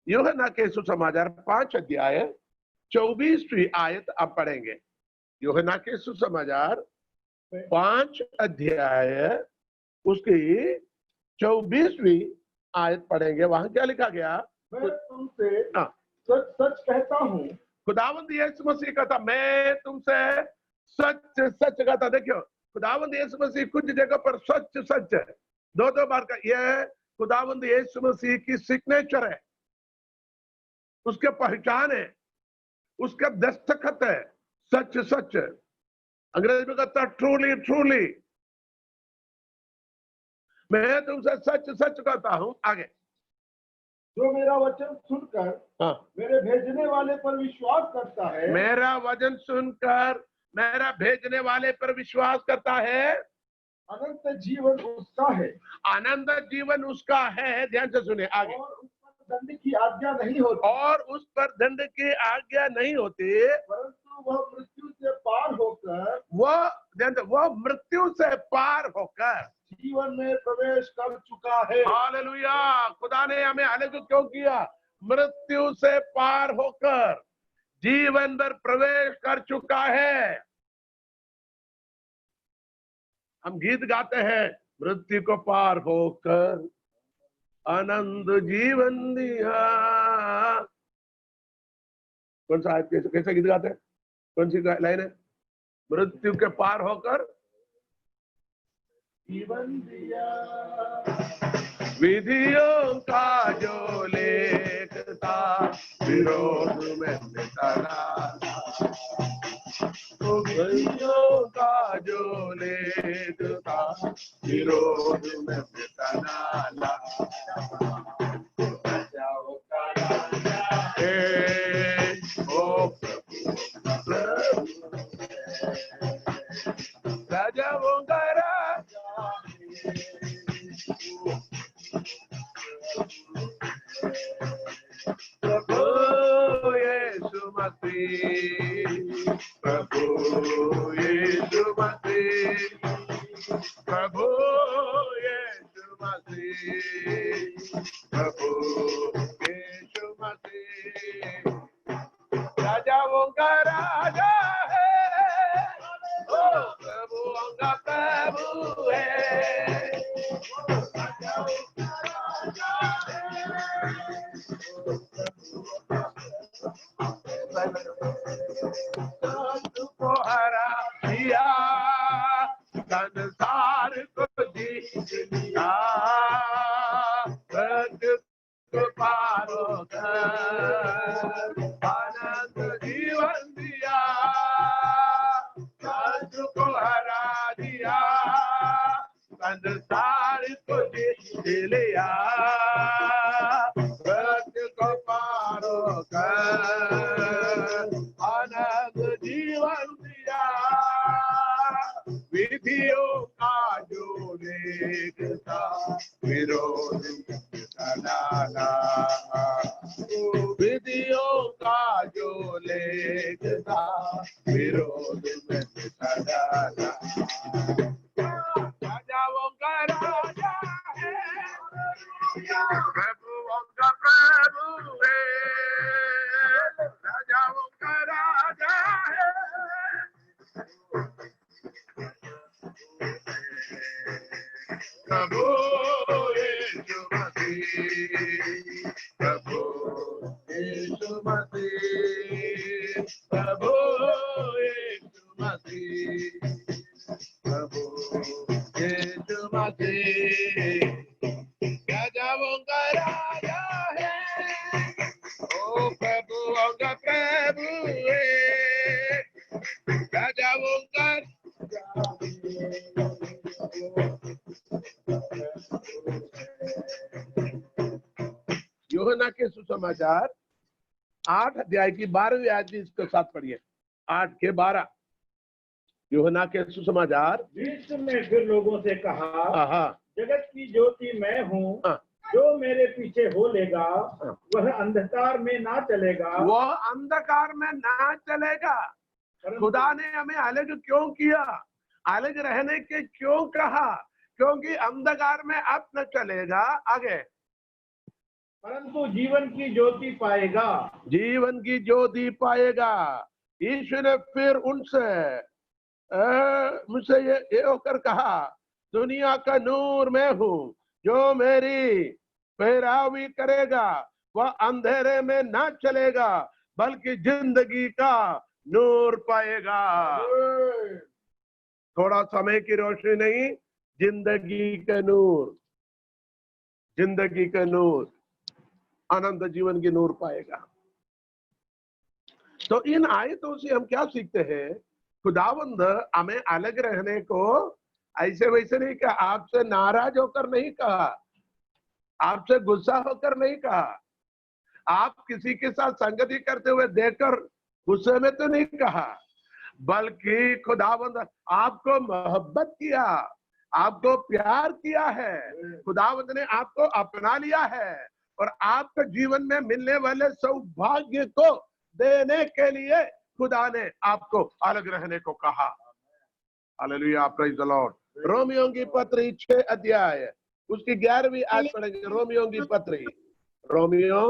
Speaker 1: यूहन्ना के सुसमाचार 5 अध्याय 24वीं आयत आप पढ़ेंगे। यूहन्ना के सुसमाचार 5 अध्याय उसकी 24वीं आयत पढ़ेंगे। वहां क्या लिखा गया?
Speaker 2: मैं तुमसे सच सच कहता हूँ,
Speaker 1: खुदावंद यीशु मसीह कहता, मैं तुमसे सच सच कहता। देखियो, खुदावंद यीशु मसीह कुछ जगह पर सच सच है, 2 बार का। यह खुदावंद यीशु मसीह की सिग्नेचर है। उसके पहचान है, उसका दस्तखत है, सच सच। अंग्रेजी में कहता है ट्रूली ट्रूली, मैं तुमसे सच सच कहता हूं। आगे,
Speaker 3: जो मेरा वचन सुनकर
Speaker 1: हाँ,
Speaker 3: मेरे भेजने वाले पर विश्वास करता है,
Speaker 1: मेरा वचन सुनकर मेरा भेजने वाले पर विश्वास करता है,
Speaker 3: अनंत जीवन उसका है
Speaker 1: आनंद जीवन उसका है। ध्यान से सुने आगे।
Speaker 3: और उस पर दंड की आज्ञा नहीं होती,
Speaker 1: और उस पर दंड की आज्ञा नहीं होती,
Speaker 3: परंतु वह मृत्यु से पार होकर
Speaker 1: वह मृत्यु से पार होकर
Speaker 3: जीवन में प्रवेश कर चुका है।
Speaker 1: हालेलुया। खुदा ने हमें अलग क्यों किया? मृत्यु से पार होकर जीवन पर प्रवेश कर चुका है। हम गीत गाते हैं, मृत्यु को पार होकर आनंद जीवन दिया। कौन सा कैसे गीत गाते हैं? कौन सी लाइन है? मृत्यु के पार होकर
Speaker 3: जीवन दिया,
Speaker 1: विधियों का जो लेख था विरोध में मिटाना, विधियों का जो लेख था विरोध में मिटाना। राजाओं का राजा प्रभु यीशु मसीह, प्रभु यीशु मसीह, प्रभु यीशु मसीह, प्रभु यीशु मसीह राजाओं का राजा है, ओ प्रभुओं का प्रभु है, राजाओं का राजा है। को हरा दिया, संसार को जीत लिया, को पार होकर आनंद जीवन दिया, शत्रु को हरा दिया, संसार को जीत लिया, सत्य को पार होकर आनंद जीवन दिया। विधियों का जो लेख था विरोध डाला, विधियों का जो लेख था विरोध में डाला। राजाओं का राजा है, प्रभुओं का प्रभु है, राजाओं का राजा है, प्रभु यीशु मसीह, प्रभु यीशु मसीह, प्रभु यीशु मसीह, प्रभु यीशु मसीह राजाओं का राजा है, ओ प्रभुओं का प्रभु है, राजाओं का यूहन्ना के सुसमाचार 8 अध्याय की 12वीं आयत इसके साथ पढ़िए। 8 के 12 यूहन्ना के सुसमाचार।
Speaker 2: यीशु ने फिर लोगों से कहा, जगत की ज्योति मैं हूँ, जो मेरे पीछे हो लेगा वह अंधकार में ना चलेगा,
Speaker 1: वह अंधकार में ना चलेगा। खुदा ने हमें अलग क्यों किया? अलग रहने के क्यों कहा? क्योंकि अंधकार में अब न चलेगा। आगे,
Speaker 2: परंतु जीवन की ज्योति पाएगा,
Speaker 1: जीवन की ज्योति पाएगा। यीशु ने फिर उनसे मुझसे ये होकर कहा, दुनिया का नूर मैं हूँ, जो मेरी पैरवी करेगा वह अंधेरे में ना चलेगा बल्कि जिंदगी का नूर पाएगा। थोड़ा समय की रोशनी नहीं, जिंदगी का नूर, जिंदगी का नूर, आनंद जीवन की नूर पाएगा। तो इन आयतों से हम क्या सीखते हैं? खुदावंद हमें अलग रहने को ऐसे वैसे नहीं कहा, आपसे नाराज होकर नहीं कहा, आपसे गुस्सा होकर नहीं कहा, आप किसी के साथ संगति करते हुए देखकर गुस्से में तो नहीं कहा, बल्कि खुदावंद आपको मोहब्बत किया, आपको प्यार किया है, खुदावंद ने आपको अपना लिया है और आपके जीवन में मिलने वाले सौभाग्य को देने के लिए खुदा ने आपको अलग रहने को कहा। Hallelujah, praise the Lord. Romeo की पत्री 6 अध्याय उसकी 11वीं आयत पढ़ेंगे। रोमियो की पत्री, रोमियो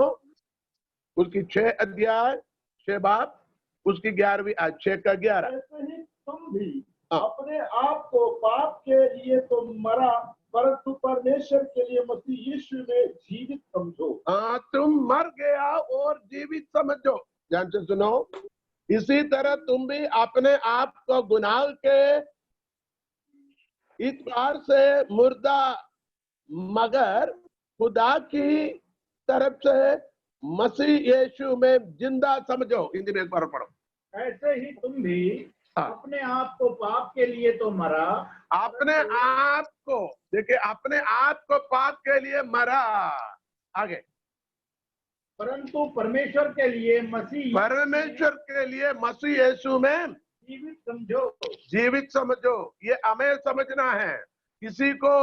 Speaker 1: उसकी 6 अध्याय 6 बाब उसकी 11वीं आयत 6 का 11।
Speaker 3: ऐसे ही तुम भी अपने आप को पाप के लिए तो मरा, परंतु परमेश्वर के लिए मसीह यीशु में जीवित समझो।
Speaker 1: तुम मर गया और जीवित समझो। ध्यान से सुनो, इसी तरह तुम भी अपने आप को गुनाह के इतबार से मुर्दा मगर खुदा की तरफ से मसीह यीशु में जिंदा समझो। हिंदी में एक बार पढ़ो।
Speaker 2: ऐसे ही तुम भी अपने आप को पाप के लिए तो मरा,
Speaker 1: अपने आप को, देखिए, अपने आप को पाप के लिए मरा, आगे,
Speaker 2: परंतु परमेश्वर के लिए मसीह
Speaker 1: यीशु में
Speaker 2: जीवित समझो।
Speaker 1: जीवित समझो। ये हमें समझना है। किसी को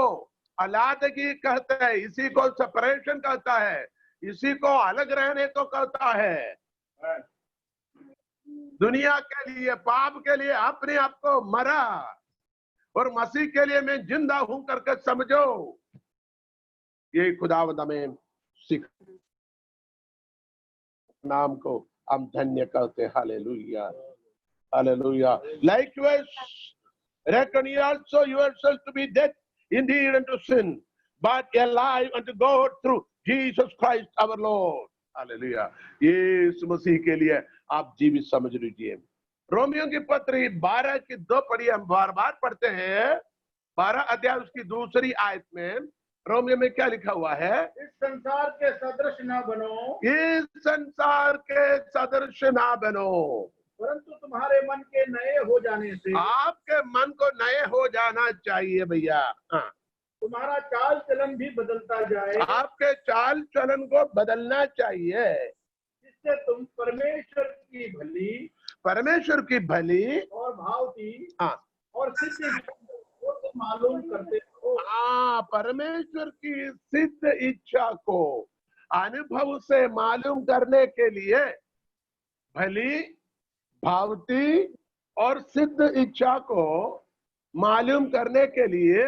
Speaker 1: अलग कहता है, इसी को सेपरेशन कहता है, इसी को अलग रहने को कहता है। दुनिया के लिए, पाप के लिए अपने आप को मरा और मसीह के लिए मैं जिंदा हूं करके समझो। ये खुदावंद हमें सीख नाम को हम धन्य करते। Hallelujah, hallelujah. Likewise, reckon ye also yourselves to be dead indeed unto sin, but alive unto God through Jesus Christ our Lord. Hallelujah. यीशु मसीह के लिए आप जीवित समझ लीजिए। रोमियो की पत्री 12 की 2 पढ़ी, हम बार बार पढ़ते हैं। 12 अध्याय उसकी 2री आयत में रोमियो में क्या लिखा हुआ है?
Speaker 2: इस संसार के सदृश ना बनो,
Speaker 1: इस संसार के सदृश ना बनो,
Speaker 2: परंतु तुम्हारे मन के नए हो जाने से,
Speaker 1: आपके मन को नए हो जाना चाहिए भैया। हाँ,
Speaker 2: तुम्हारा चाल चलन भी बदलता जाए,
Speaker 1: आपके चाल चलन को बदलना चाहिए,
Speaker 2: जिससे तुम परमेश्वर की भली और भावती और सिद्ध को मालूम करते हो।
Speaker 1: परमेश्वर की सिद्ध इच्छा को अनुभव से मालूम करने के लिए भली, भावती और सिद्ध इच्छा को मालूम करने के लिए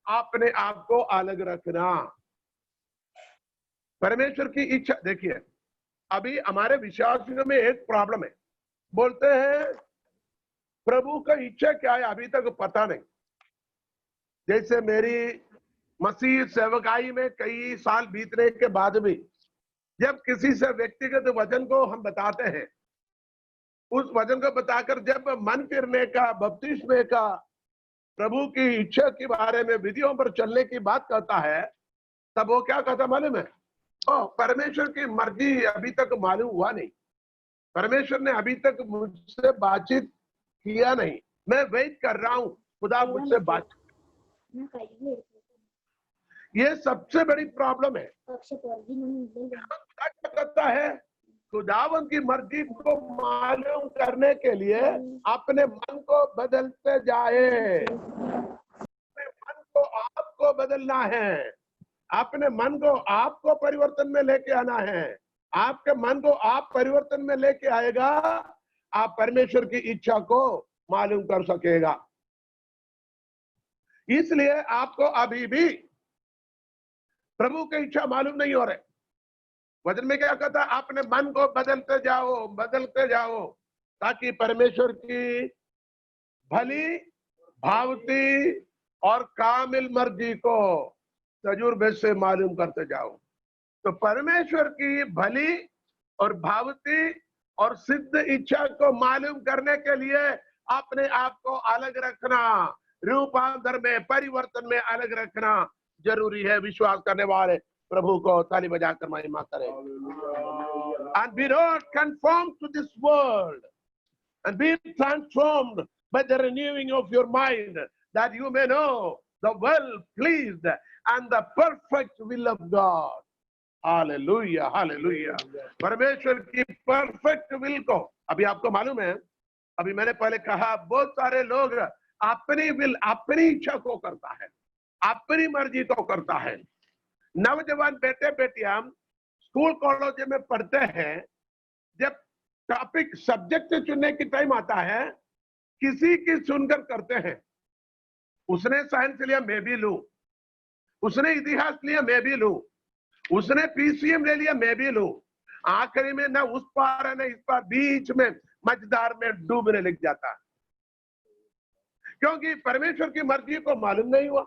Speaker 1: अपने आप को अलग रखना। परमेश्वर की इच्छा, देखिए, अभी हमारे विश्वासियों में एक प्रॉब्लम है। बोलते हैं प्रभु का इच्छा क्या है अभी तक पता नहीं। जैसे मेरी मसीह सेवकाई में कई साल बीतने के बाद भी जब किसी से व्यक्तिगत वचन को हम बताते हैं, उस वचन को बताकर जब मन फिरने का, बपतिस्मे का, प्रभु की इच्छा के बारे में विधियों पर चलने की बात करता है, तब वो क्या कहता मालूम है? परमेश्वर की मर्जी अभी तक मालूम हुआ नहीं, परमेश्वर ने अभी तक मुझसे बातचीत किया नहीं, मैं वेट कर रहा हूं खुदा मुझसे बात। ये सबसे बड़ी प्रॉब्लम है। खुदा क्या करता है? खुदावन की मर्जी को मालूम करने के लिए अपने मन को बदलते जाए। अपने मन को आपको बदलना है, अपने मन को आपको परिवर्तन में लेके आना है। आपके मन को आप परिवर्तन में लेके आएगा, आप परमेश्वर की इच्छा को मालूम कर सकेगा। इसलिए आपको अभी भी प्रभु की इच्छा मालूम नहीं हो रहे। वचन में क्या कहता है? अपने मन को बदलते जाओ, बदलते जाओ, ताकि परमेश्वर की भली, भावती और कामिल मर्जी को तजुर्बे से मालूम करते जाओ। तो परमेश्वर की भली और भावती और सिद्ध इच्छा को मालूम करने के लिए अपने आप को अलग रखना, रूपांतर में, परिवर्तन में अलग रखना जरूरी है। विश्वास करने वाले प्रभु को ताली बजाकर महिमा करें। And be not conformed to this world, and be transformed by the renewing of your mind, that you may know the well-pleased and the perfect will of God. Hallelujah, hallelujah. परमेश्वर की परफेक्ट विल को, अभी आपको मालूम है, अभी मैंने पहले कहा, बहुत सारे लोग अपनी विल, अपनी इच्छा को करता है, अपनी मर्जी को करता है। नौजवान बेटे बेटियां स्कूल कॉलेज में पढ़ते हैं, जब टॉपिक सब्जेक्ट चुनने की टाइम आता है, किसी की सुनकर करते हैं। उसने साइंस लिया, मैं भी लूं। उसने इतिहास लिया, मैं भी लूं। उसने पीसीएम ले लिया, मैं भी लूं। आखिरी में ना उस पार है ना इस पार, बीच में मझधार में डूबने लग जाता, क्योंकि परमेश्वर की मर्जी को मालूम नहीं हुआ।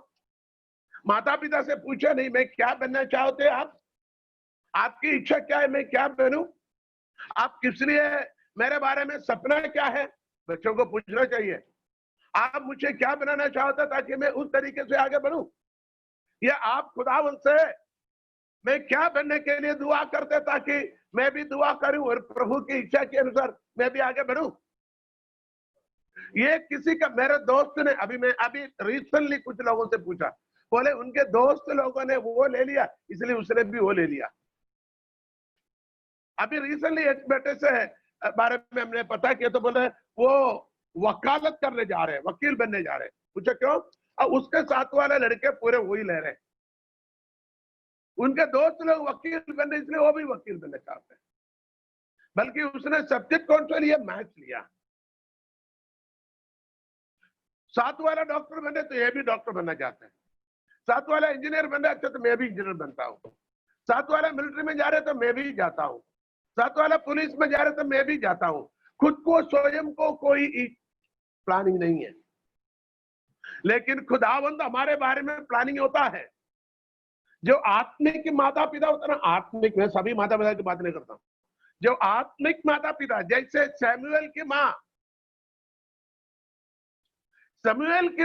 Speaker 1: माता पिता से पूछा नहीं, मैं क्या बनना चाहते आप, आपकी इच्छा क्या है, मैं क्या बनूं, आप किस लिए, मेरे बारे में सपना क्या है। बच्चों को पूछना चाहिए, आप मुझे क्या बनाना चाहते ताकि मैं उस तरीके से आगे बढ़ूं, या आप खुदावंद से मैं क्या बनने के लिए दुआ करते ताकि मैं भी दुआ करूं और प्रभु की इच्छा के अनुसार मैं भी आगे बढ़ूं। ये किसी का, मेरे दोस्त ने अभी रिसेंटली कुछ लोगों से पूछा, बोले उनके दोस्त लोगों ने वो ले लिया इसलिए उसने भी वो ले लिया। अभी रिसेंटली एक बेटे से बारे में हमने पता किया, तो बोले वो वकालत करने जा रहे हैं, वकील बनने जा रहे हैं। पूछा क्यों? और उसके साथ वाले लड़के पूरे वही ले रहे हैं। उनके दोस्त लोग वकील बनने, इसलिए वो भी वकील बनना चाहते हैं। बल्कि उसने सब्जेक्ट कौन सा लिया? मैथ्स लिया। साथ वाला डॉक्टर बने तो ये भी डॉक्टर बनना चाहते हैं। साथ वाला इंजीनियर बनना, अच्छा तो मैं भी इंजीनियर बनता हूँ। साथ वाला मिलिट्री में जा रहे तो मैं भी जाता हूँ। साथ वाला पुलिस में जा रहे तो मैं भी जाता हूँ। खुद को, स्वयं को कोई प्लानिंग नहीं है, लेकिन खुदावंद हमारे बारे में प्लानिंग होता है। जो आत्मिक माता पिता होता है ना, आत्मिक, मैं सभी माता पिता की बात नहीं करता हूं, जो आत्मिक माता पिता, जैसे सैमुएल की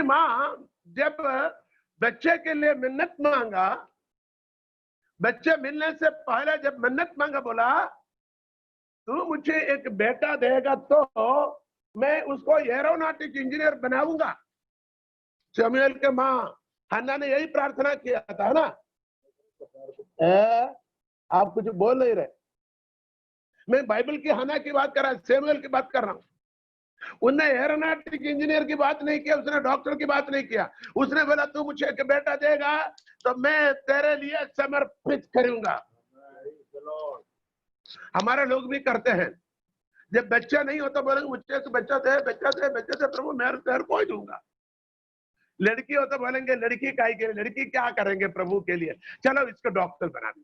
Speaker 1: माँ जब बच्चे के लिए मिन्नत मांगा, बच्चे मिलने से पहले जब मिन्नत मांगा, बोला तू मुझे एक बेटा देगा तो मैं उसको एरोनॉटिक इंजीनियर बनाऊंगा। सैमुएल के माँ हन्ना ने यही प्रार्थना किया था ना। आप कुछ बोल नहीं रहे, मैं बाइबल की हन्ना की बात कर रहा हूं, सैमुएल की बात कर रहा हूं। उसने एरोनॉटिक इंजीनियर की बात नहीं किया, उसने डॉक्टर की बात नहीं किया। उसने बोला तू मुझे एक बेटा देगा तो मैं तेरे लिए समर्पित करूंगा। हमारे लोग भी करते हैं, जब बच्चा नहीं होता बोलेंगे मुझे एक बच्चा दे, बच्चा दे, बच्चा दे प्रभु, मैं तेरे को ही दूंगा। लड़की हो तो बोलेंगे लड़की काय के लिए, लड़की क्या करेंगे प्रभु के लिए, चलो इसको डॉक्टर बना दे।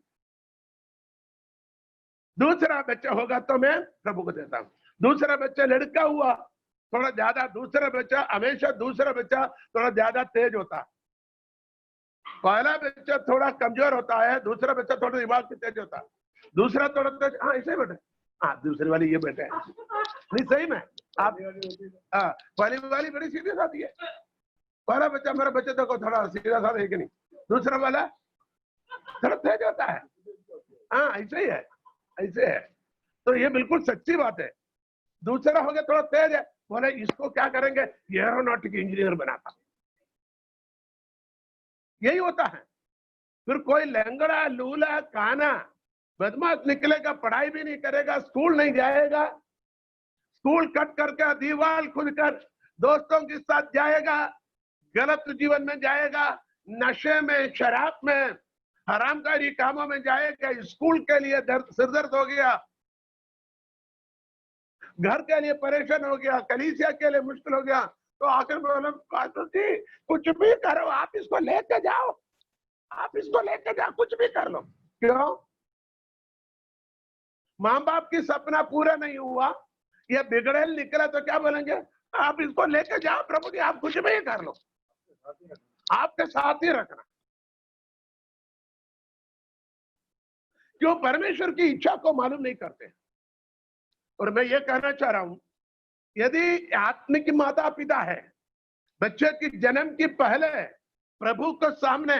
Speaker 1: दूसरा बच्चा होगा तो मैं प्रभु को देता हूं। दूसरा बच्चा लड़का हुआ थोड़ा ज्यादा, दूसरा बच्चा हमेशा दूसरा बच्चा थोड़ा ज्यादा तेज होता है। पहला बच्चा थोड़ा कमजोर होता है, दूसरा बच्चा थोड़ा दिमाग से तेज होता है। दूसरा थोड़ा तेज, हाँ ऐसे बेटे, हाँ दूसरी वाली ये बेटे है नहीं, सही में आप, हाँ पहली वाली बड़ी सीधी साधी है। पहला बच्चा, मेरा बच्चा देखो थोड़ा सीधा साधा है कि नहीं, दूसरा वाला थोड़ा तेज होता है। हाँ ऐसे ही है, ऐसे है। तो ये बिल्कुल सच्ची बात है। दूसरा हो गया थोड़ा तेज है, बोले इसको क्या करेंगे, एरोनॉटिक इंजीनियर बनाता। यही होता है। फिर कोई लंगड़ा लूला काना बदमाश निकलेगा, पढ़ाई भी नहीं करेगा, स्कूल नहीं जाएगा, स्कूल कट करके दीवार खुदकर दोस्तों के साथ जाएगा, गलत जीवन में जाएगा, नशे में, शराब में, हरामकारी कामों में जाएगा। स्कूल के लिए सिरदर्द हो गया, घर के लिए परेशान हो गया, कलीसिया के लिए मुश्किल हो गया, तो आखिर में पास्टर जी कुछ भी करो, आप इसको लेके जाओ, आप इसको लेके जाओ, कुछ भी कर लो। क्यों? माँ बाप की सपना पूरा नहीं हुआ, ये बिगड़ेल निकला तो क्या बोलेंगे, आप इसको लेके जाओ प्रभु जी, आप कुछ भी कर लो, आपके साथ ही रखना। क्यों? परमेश्वर की इच्छा को मालूम नहीं करते। और मैं ये कहना चाह रहा हूं, यदि आत्मिक माता पिता है, बच्चे की जन्म की पहले प्रभु के सामने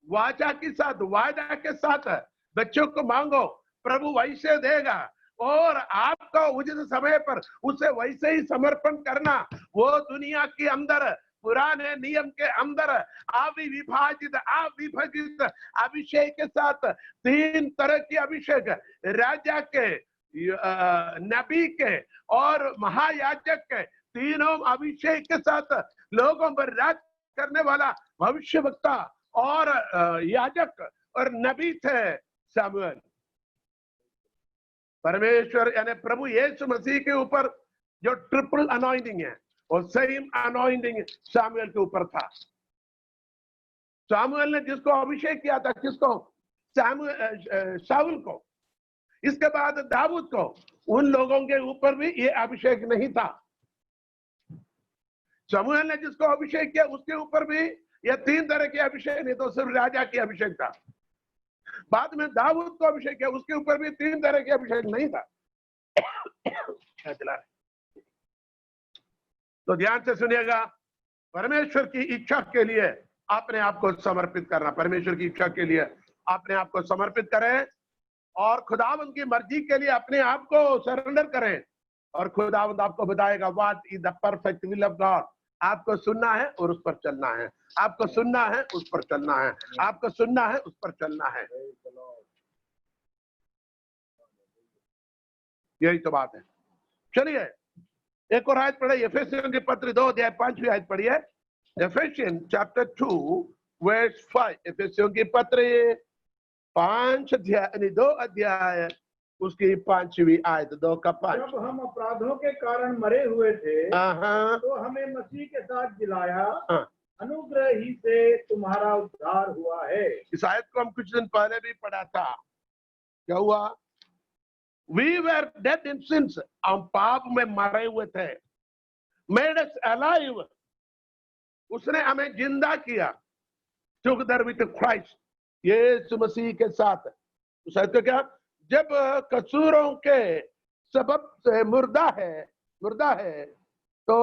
Speaker 1: वाचा के साथ, वादा के साथ बच्चों को मांगो, प्रभु वैसे देगा। और आपका उचित समय पर उसे वैसे ही समर्पण करना। वो दुनिया के अंदर पुराने नियम के अंदर अविभाजित अभिषेक के साथ 3 तरह की अभिषेक, राजा के, नबी के और महायाजक के, तीनों अभिषेक के साथ लोगों पर राज करने वाला भविष्यवक्ता और याजक और नबी थे सामुएल। परमेश्वर यानी प्रभु यीशु मसीह के ऊपर जो ट्रिपल अनॉइंटिंग है, और सेम अनॉइंटिंग सामुएल के ऊपर था। सामुएल ने जिसको अभिषेक किया था, किसको? शाऊल को। इसके बाद दाऊद को। उन लोगों के ऊपर भी ये अभिषेक नहीं था। सामुएल ने जिसको अभिषेक किया उसके ऊपर भी ये 3 तरह के अभिषेक नहीं, तो सिर्फ राजा की अभिषेक था। बाद में दाऊद को अभिषेक किया, उसके ऊपर भी 3 तरह के अभिषेक नहीं था। तो ध्यान से सुनिएगा, परमेश्वर की इच्छा के लिए अपने आप को समर्पित करना। परमेश्वर की इच्छा के लिए अपने आप को समर्पित करें और खुदावंद की मर्जी के लिए अपने आप को सरेंडर करें, और खुदावंद आपको बताएगा what is the perfect will of God. आपको सुनना है और उस पर चलना है, आपको सुनना है, उस पर चलना है, आपको सुनना है, उस पर चलना है। यही तो बात है। चलिए एक और आयत पढ़े, एफेसियों की पत्र 2 अध्याय 5वीं आयत पढ़िए। एफेसियन चैप्टर 2 वर्स 5। एफेसियों की पत्र 5 अध्याय 2 अध्याय उसकी 5वीं आयत 2 का 5।
Speaker 2: जब हम अपराधों के कारण मरे हुए थे तो हमें मसीह के साथ जिलाया, अनुग्रह ही से तुम्हारा उद्धार हुआ है।
Speaker 1: इस आयत को हम कुछ दिन पहले भी पढ़ा था। क्या हुआ? We were dead in sins, हम पाप में मरे हुए थे। Made us alive, उसने हमें जिंदा किया। Together with Christ, यीशु मसीह के साथ। उस आयत को क्या? जब कसूरों के सबब से मुर्दा है तो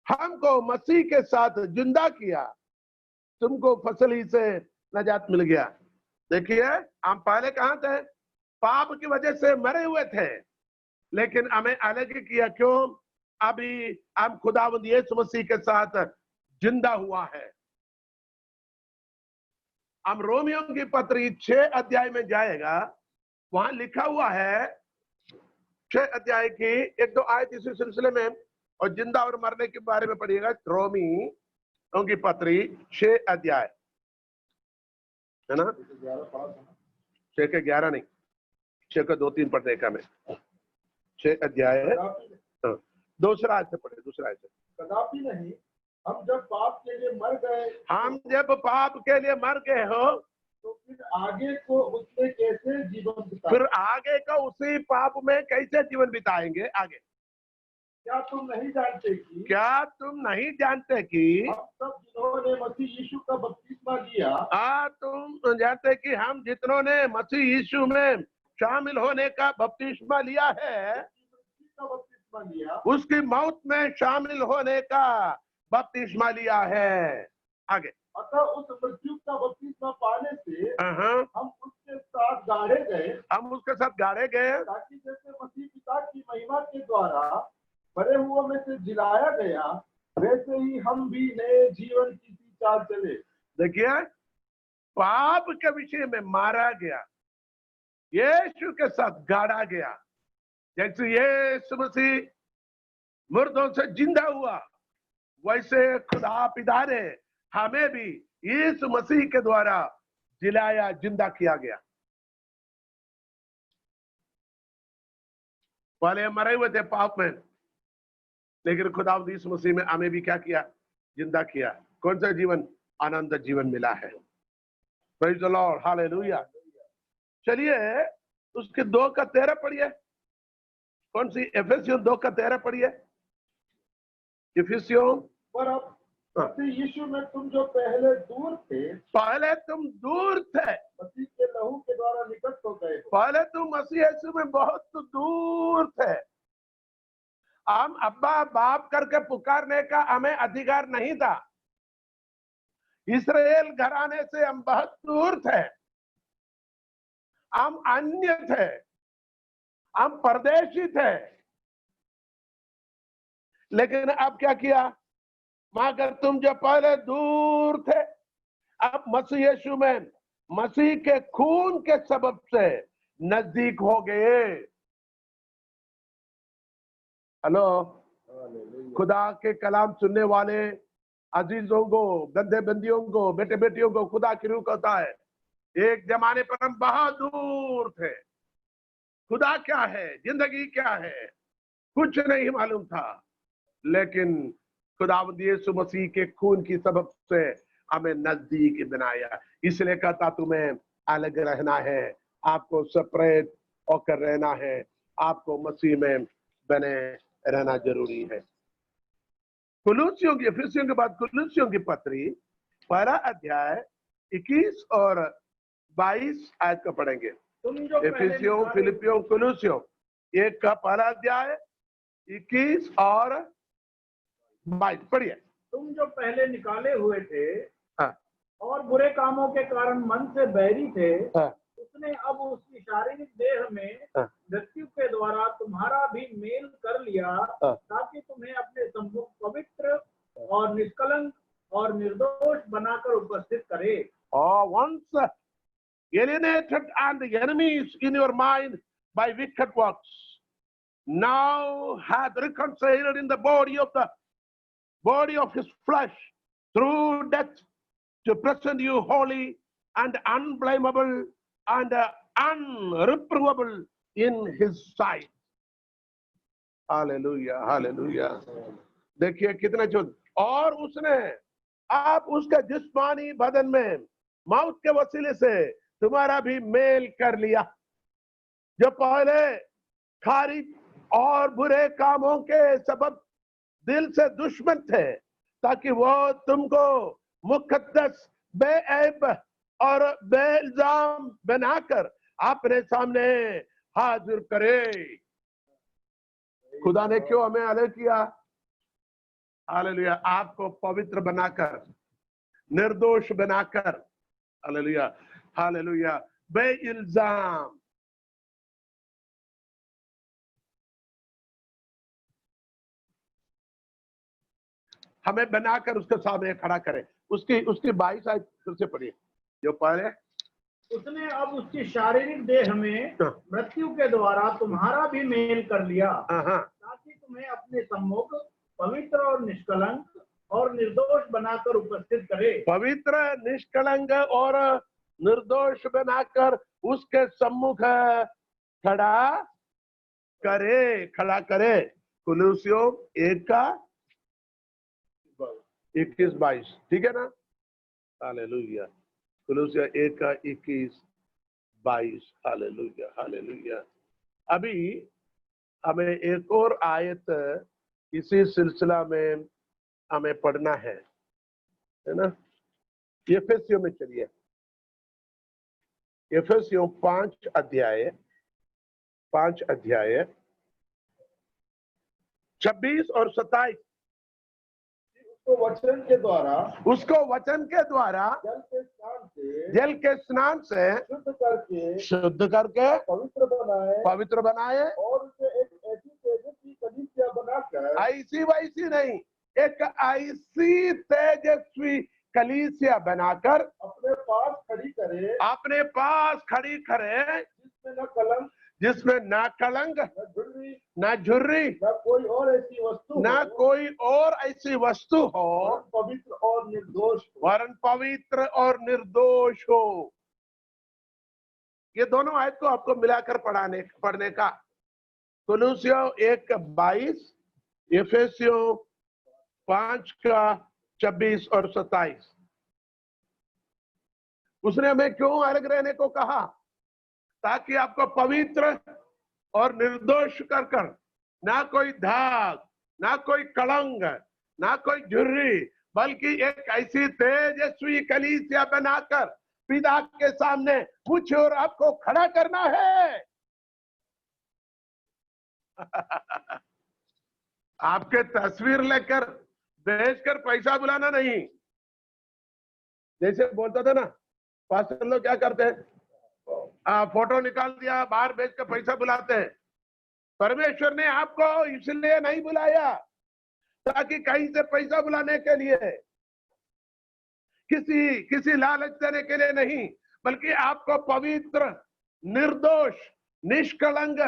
Speaker 1: हमको मसीह के साथ जिंदा किया, तुमको फसली से नजात मिल गया। देखिए हम पहले कहां थे? पाप की वजह से मरे हुए थे, लेकिन हमें अलग किया। क्यों? अभी हम खुदावंद यीशु मसीह के साथ जिंदा हुआ है। हम रोमियों की पत्री 6 अध्याय में जाएगा, वहां लिखा हुआ है 6 अध्याय की 1-2 आयत इसी सिलसिले में, और जिंदा और मरने के बारे में पढ़िएगा। रोमियों की पत्री 6 अध्याय है ना, 6 के 11 नहीं, 6 का 2-3 पढ़ने का मैं 6 अध्याय है। दूसरा आयत से पढ़े, दूसरा आयत से।
Speaker 3: कदापि नहीं, हम जब पाप के लिए मर गए,
Speaker 1: हम जब पाप के लिए मर गए हो
Speaker 3: तो फिर आगे को उसमें कैसे जीवन बिताएंगे?
Speaker 1: फिर आगे का उसी पाप में कैसे जीवन बिताएंगे? आगे
Speaker 3: क्या तुम नहीं जानते कि हम सब जिन्होंने मसीह यीशु का बपतिस्मा लिया,
Speaker 1: तुम जानते कि हम जितनों ने मसीह यीशु में शामिल होने का बपतिस्मा लिया है, उसकी मौत में शामिल होने का बपतिस्मा लिया है। आगे,
Speaker 3: अतः उस मृत्यु का बपतिस्मा पाने से हम उसके साथ गाड़े गए, ताकि जैसे मसीह पिता की महिमा के द्वारा मरे हुओं में से जिलाया गया, वैसे ही हम भी नए जीवन की चाल चले।
Speaker 1: देखिए, पाप के विषय में मारा गया, यीशु के साथ गाड़ा गया। जैसे यीशु मसीह मुर्दों से जिंदा हुआ, वैसे खुदा पिता ने हमें भी यीशु मसीह के द्वारा जिलाया, जिंदा किया गया। पहले मरे हुए थे पाप में, लेकिन खुदा यीशु मसीह में हमें भी क्या किया? जिंदा किया। कौन सा जीवन? आनंद जीवन मिला है। Praise the Lord, hallelujah. चलिए उसके 2 का 13 पढ़िए। कौन सी? एफेसियों 2 का 13 पढ़िए। एफेसियों,
Speaker 3: पर अब मसीह यीशु में तुम जो पहले दूर थे, मसीह के लहू के द्वारा निकट हो गए।
Speaker 1: पहले तुम मसीह यीशु में बहुत दूर थे। हम अब्बा बाप करके पुकारने का हमें अधिकार नहीं था। इस्राएल घराने से हम बहुत दूर थे, हम अन्य थे, हम परदेशी थे। लेकिन अब क्या किया? मगर तुम जो पहले दूर थे, अब मसीह यीशु में मसीह के खून के सबब से नजदीक हो गए। हेलो, खुदा के कलाम सुनने वाले अजीजों को, गंदे बंदियों को, बेटे बेटियों को खुदा की रूह कहता है, एक जमाने पर हम बहुत दूर थे, खुदा क्या है, जिंदगी क्या है, कुछ नहीं मालूम था। लेकिन खुदावंद यीशु मसीह के खून की सबब से हमें नजदीक बनाया। इसलिए कहता तुम्हें अलग रहना है, आपको सेपरेट होकर रहना है, आपको मसीह में बने रहना जरूरी है। कुलूसियों की, इफिसियों के बाद कुलूसियों की पत्री पहला अध्याय 21 और 22 आयत का पढ़ेंगे। इफिसियों, फिलिपियों, कुलूसियों एक का पहला अध्याय 21 और 22 पढ़िए।
Speaker 2: तुम जो पहले निकाले हुए थे
Speaker 1: हाँ।
Speaker 2: और बुरे कामों के कारण मन से बैरी थे,
Speaker 1: हाँ।
Speaker 2: उसने अब उसकी शारीरिक देह में मृत्यु के द्वारा तुम्हारा भी मेल कर लिया, ताकि तुम्हें अपने सम्मुख पवित्र और निष्कलंक और निर्दोष बनाकर उपस्थित करे।
Speaker 1: Once alienated and the enemies in your mind by wicked works, now hath reconciled in the body of his flesh through death, to present you holy and unblameable and unreprovable in his sight. Hallelujah, hallelujah. देखिए कितना चुन, और उसने आप उसके जिस्मानी बदन में मौत के वसीले से तुम्हारा भी मेल कर लिया, जो पहले खारिज और बुरे कामों के सबब दिल से दुश्मन थे, ताकि वो तुमको मुकद्दस, बेऐब और बेइल्जाम बनाकर अपने सामने हाजिर करे। खुदा ने क्यों हमें अलग किया? हालेलुया, आपको पवित्र बनाकर, निर्दोष बनाकर, हालेलुया हालेलुया, बेइल्जाम। हमें बनाकर उसके सामने खड़ा करे। उसकी 22 आयत फिर से पढ़िए जो पहले।
Speaker 2: उसने अब उसकी शारीरिक देह में मृत्यु के द्वारा तुम्हारा भी मेल कर लिया, ताकि तुम्हें अपने सम्मुख पवित्र और निष्कलंक और निर्दोष बनाकर उपस्थित करे। पवित्र,
Speaker 1: निष्कलंक और निर्दोष बनाकर उसके सम्मुख खड़ा करे। कुलूसियों 1 का 21-22, ठीक है ना? हालेलुया। कुलूसियों 1 का 21-22, हालेलुया हालेलुया। अभी हमें एक और आयत इसी सिलसिला में हमें पढ़ना है ना? एफेसियों में चलिए, एफेसियों 5 अध्याय 26 और 27।
Speaker 3: उसको वचन के द्वारा
Speaker 1: जल के स्नान से शुद्ध करके पवित्र बनाए
Speaker 3: और उसे एक ऐसी तेजस्वी कलीसिया बनाकर,
Speaker 1: ऐसी वैसी नहीं, एक ऐसी तेजस्वी कलीसिया बनाकर
Speaker 3: अपने पास खड़ी करे,
Speaker 1: जिसमें न कलंक, न झुर्री,
Speaker 3: न कोई
Speaker 1: और ऐसी वस्तु हो, वरन पवित्र और निर्दोष हो। ये दोनों आयत को आपको मिलाकर पढ़ने का। कुलूसियों 1 का 22, एफेसियों 5 का 26 और 27। उसने हमें क्यों अलग रहने को कहा? ताकि आपको पवित्र और निर्दोष कर ना कोई दाग, ना कोई कलंक, ना कोई झुर्री, बल्कि एक ऐसी तेजस्वी कलीसिया बनाकर पिता के सामने मुझे और आपको खड़ा करना है। आपके तस्वीर लेकर भेजकर पैसा बुलाना नहीं, जैसे बोलता था ना, पास्टर लोग क्या करते हैं, फोटो निकाल दिया बाहर बेच कर पैसा बुलाते हैं। परमेश्वर ने आपको इसलिए नहीं बुलाया ताकि कहीं से पैसा बुलाने के लिए, किसी लालच देने के लिए नहीं, बल्कि आपको पवित्र, निर्दोष, निष्कलंक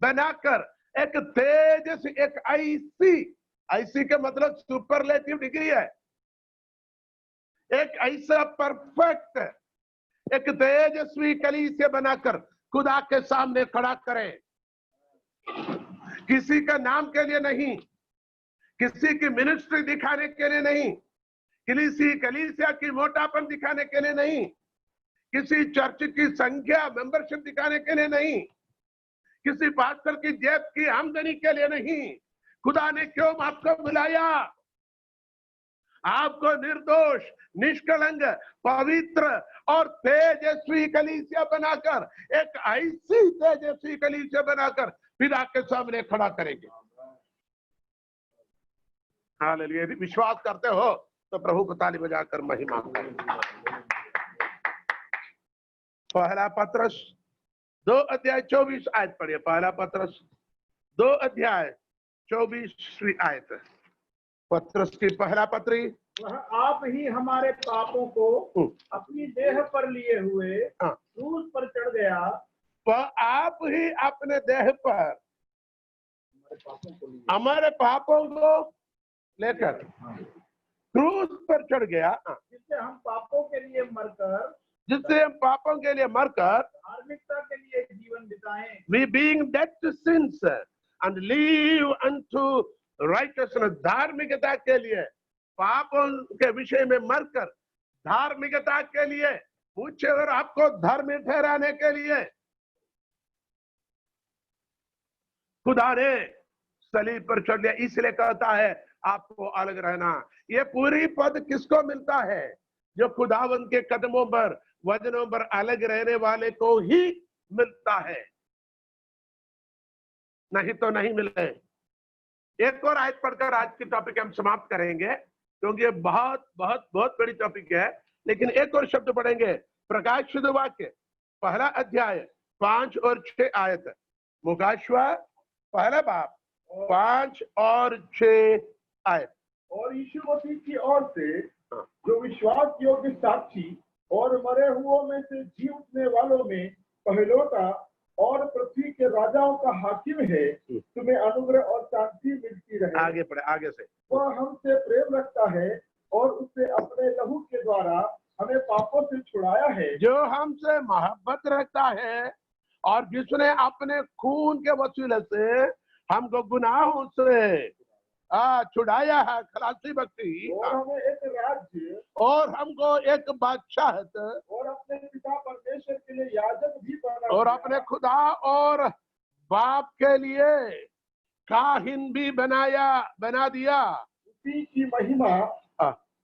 Speaker 1: बनाकर एक तेजस, एक ऐसी के मतलब सुपरलेटिव डिग्री है, एक ऐसा परफेक्ट, एक तेजस्वी कलीसिया बनाकर खुदा के सामने खड़ा करें। किसी का नाम के लिए नहीं, किसी की मिनिस्ट्री दिखाने के लिए नहीं, कलीसिया की मोटापन दिखाने के लिए नहीं, किसी चर्च की संख्या, मेंबरशिप दिखाने के लिए नहीं, किसी पास्टर की जेब की आमदनी के लिए नहीं। खुदा ने क्यों आपको बुलाया? आपको निर्दोष, निष्कलंक, पवित्र और तेजस्वी कलीसिया बनाकर, एक ऐसी तेजस्वी कलीसिया बनाकर पिता के सामने खड़ा करेंगे। हालेलुया। यदि विश्वास करते हो तो प्रभु को ताली बजाकर महिमा करें। पहला पत्रस 2:24 पढ़िए। पहला पत्रस 2:24 आयत। पत्रस की पहला पत्री।
Speaker 2: वह आप ही हमारे पापों को अपनी देह पर लिए हुए क्रूस पर चढ़ गया।
Speaker 1: वह आप ही अपने देह पर हमारे पापों को लेकर क्रूस पर चढ़ गया,
Speaker 2: जिससे हम पापों के लिए मरकर धार्मिकता के लिए जीवन बिताएं।
Speaker 1: We being dead to sins and live unto righteousness, धार्मिकता के लिए, पापों के विषय में मरकर धार्मिकता के लिए, मुझे और आपको धर्मी ठहराने के लिए खुदा ने सलीब पर चढ़ लिया। इसलिए कहता है आपको अलग रहना। ये पूरी पद किसको मिलता है? जो खुदावंत के कदमों पर, वचनों पर अलग रहने वाले को ही मिलता है, नहीं तो नहीं मिले। एक और आयत पढ़कर आज की टॉपिक हम समाप्त करेंगे, क्योंकि ये बहुत बहुत बहुत बड़ी टॉपिक है। लेकिन एक और शब्द पढ़ेंगे, प्रकाश शुद्ध वाक्य पहला अध्याय 5 और 6 आयत। मुकाशवा पहला बाब 5 और 6 आयत।
Speaker 3: और यीशु मसीह की ओर से जो विश्वास योग्य साक्षी और मरे हुओं में से जी उठने वालों में पहलौठा और पृथ्वी के राजाओं का हाकिम है, तुम्हें अनुग्रह और शांति मिलती रहे।
Speaker 1: आगे पढ़े, आगे से।
Speaker 3: वह हमसे प्रेम रखता है और उसने अपने लहू के द्वारा हमें पापों से छुड़ाया है।
Speaker 1: जो हमसे मोहब्बत रखता है और जिसने अपने खून के वसीले से हमको गुनाहों से छुड़ाया है, खलासी बख्शी,
Speaker 3: और हमें एक राज्य
Speaker 1: और हमको एक बादशाहत
Speaker 3: और अपने पिता परमेश्वर के लिए याजक भी बना,
Speaker 1: और अपने खुदा और बाप के लिए काहिन भी बना दिया।
Speaker 3: उसी की महिमा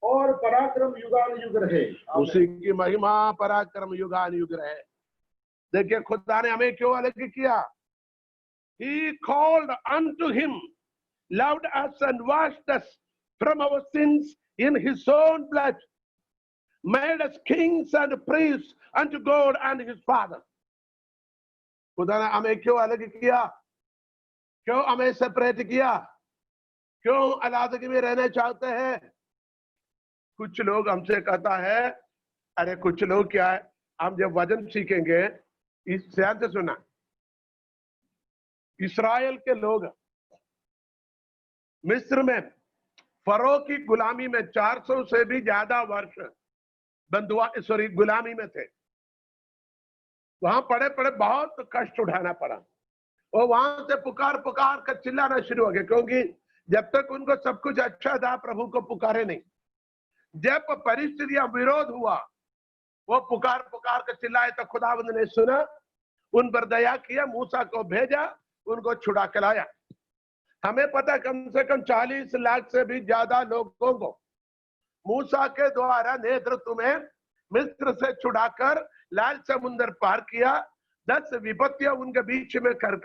Speaker 3: और पराक्रम युगान युग रहे।
Speaker 1: उसी की महिमा पराक्रम युगान युग रहे। देखिए खुदा ने हमें क्यों अलग किया? He called unto him, loved us and washed us from our sins in his own blood, made us kings and priests unto God and his Father. खुदा ने हमें क्यों अलग किया? क्यों हमें सेपरेट किया? क्यों अलग में रहना चाहते हैं? कुछ लोग हमसे कहता है, अरे कुछ लोग क्या है, हम जब वचन सीखेंगे, इस ध्यान से सुना, इस्राएल के लोग मिस्र में फरो की गुलामी में 400 से भी ज्यादा वर्ष गुलामी में थे। वहां पड़े पड़े बहुत कष्ट उठाना पड़ा और वहां से पुकार कर चिल्लाना शुरू हो गया, क्योंकि जब तक उनको सब कुछ अच्छा था प्रभु को पुकारे नहीं। जब परिस्थितियां विरोध हुआ, वो पुकार कर चिल्लाए तो खुदावंद ने सुना, उन पर दया किया, मूसा को भेजा, उनको छुड़ा के लाया। हमें पता कम से कम 40 लाख से भी ज्यादा लोगों को मूसा के द्वारा नेतृत्व में मिस्र से छुड़ाकर लाल समुद्र पार किया। 10 विपत्तियां उनके बीच में कर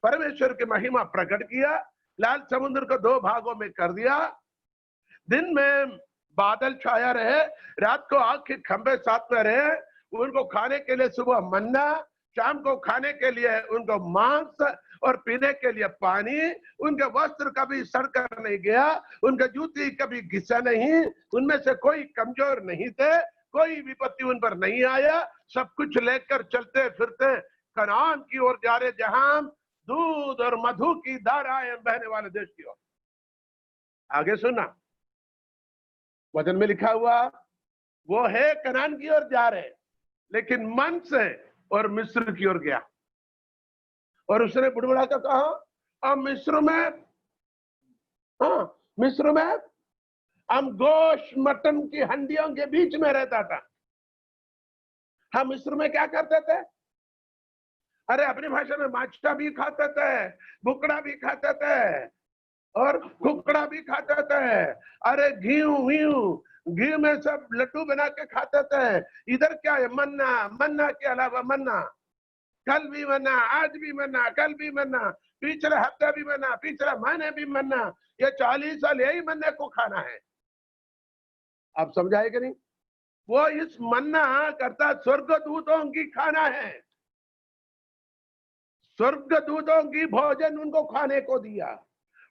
Speaker 1: परमेश्वर की महिमा प्रकट किया। लाल समुद्र को 2 भागों में कर दिया। दिन में बादल छाया रहे, रात को आग के खंभे साथ में रहे, उनको खाने के लिए सुबह मन्ना, शाम को खाने के लिए उनको मांस और पीने के लिए पानी, उनके वस्त्र कभी सड़कर नहीं गया, उनके जूती कभी घिसा नहीं, उनमें से कोई कमजोर नहीं थे, कोई विपत्ति उन पर नहीं आया, सब कुछ लेकर चलते फिरते कनान की ओर जा रहे, जहां दूध और मधु की धाराएं बहने वाले देश की ओर। आगे सुना, वचन में लिखा हुआ वो है कनान की ओर जा रहे, लेकिन मन से और मिस्र की ओर गया, और उसने बुड़बुड़ा कर कहा, अब मिस्र में हम गोश मटन की हंडियों के बीच में रहता था। हम मिस्र में क्या करते थे? अरे अपनी भाषा में माछा भी खाते थे, बुकड़ा भी खाते थे, और कुकड़ा भी खाते थे। अरे घी में सब लड्डू बना के खाते थे। इधर क्या है? मन्ना के अलावा मन्ना, कल भी मन्ना, आज भी मन्ना, कल भी मन्ना, पिछले हफ्ते भी मन्ना, पिछले महीने भी मन्ना, ये 40 साल यही मन्ने को खाना है। आप समझाए कि नहीं? वो इस मन्ना करता स्वर्गदूतों की खाना है, स्वर्गदूतों की भोजन उनको खाने को दिया।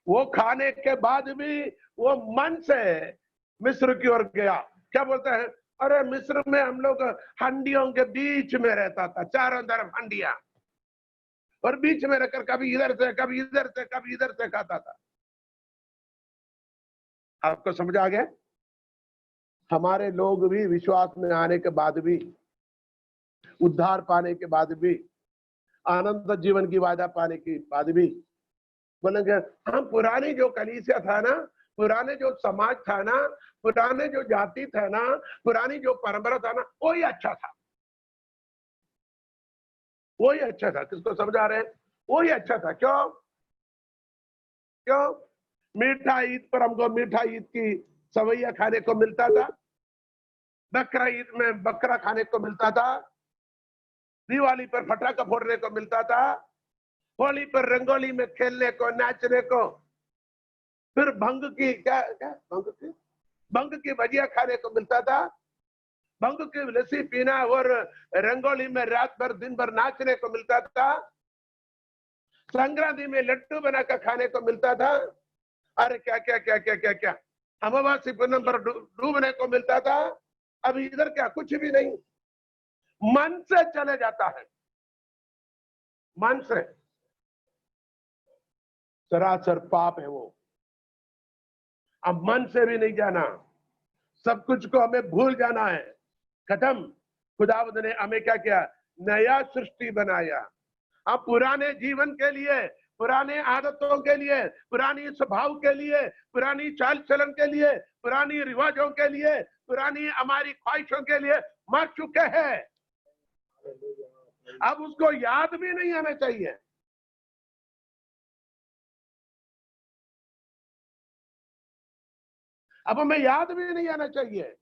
Speaker 1: वो खाने के बाद भी वो मन से मिस्र की ओर गया। क्या बोलते हैं? अरे मिस्र में हम लोग हंडियों के बीच में रहता था, चारों तरफ हंडिया, और बीच में रहकर कभी इधर से कभी इधर से कभी इधर से खाता था। आपको समझ आ गया? हमारे लोग भी विश्वास में आने के बाद भी, उद्धार पाने के बाद भी, आनंद जीवन की वादा पाने के बाद भी बोलेंगे हम पुरानी जो कलीसिया था ना, पुराने जो समाज था ना, पुराने जो जाति था ना, पुरानी जो परंपरा था ना, वही अच्छा था, वही अच्छा था। किसको समझा रहे हैं? वही अच्छा था। क्यों? मीठा ईद पर हमको मीठा ईद की सवैया खाने को मिलता था, बकरा ईद में बकरा खाने को मिलता था, दिवाली पर फटाखा फोड़ने को मिलता था, होली पर रंगोली में खेलने को, नाचने को, फिर भंग की भजिया खाने को मिलता था, भंग की लस्सी पीना और रंगोली में रात भर दिन भर नाचने को मिलता था, संक्रांति में लड्डू बनाकर खाने को मिलता था। अरे क्या क्या क्या क्या क्या क्या अमावासी पूनम पर डूबने को मिलता था। अभी इधर क्या? कुछ भी नहीं। मन से चले जाता है, मन से। सरासर पाप है वो। अब मन से भी नहीं जाना, सब कुछ को हमें भूल जाना है, खत्म। खुदावंद ने हमें क्या किया? नया सृष्टि बनाया। अब पुराने जीवन के लिए, पुराने आदतों के लिए, पुरानी स्वभाव के लिए, पुरानी चाल चलन के लिए, पुरानी रिवाजों के लिए, पुरानी हमारी ख्वाहिशों के लिए मर चुके हैं। अब उसको याद भी नहीं आना चाहिए। अब हमें याद भी नहीं आना चाहिए।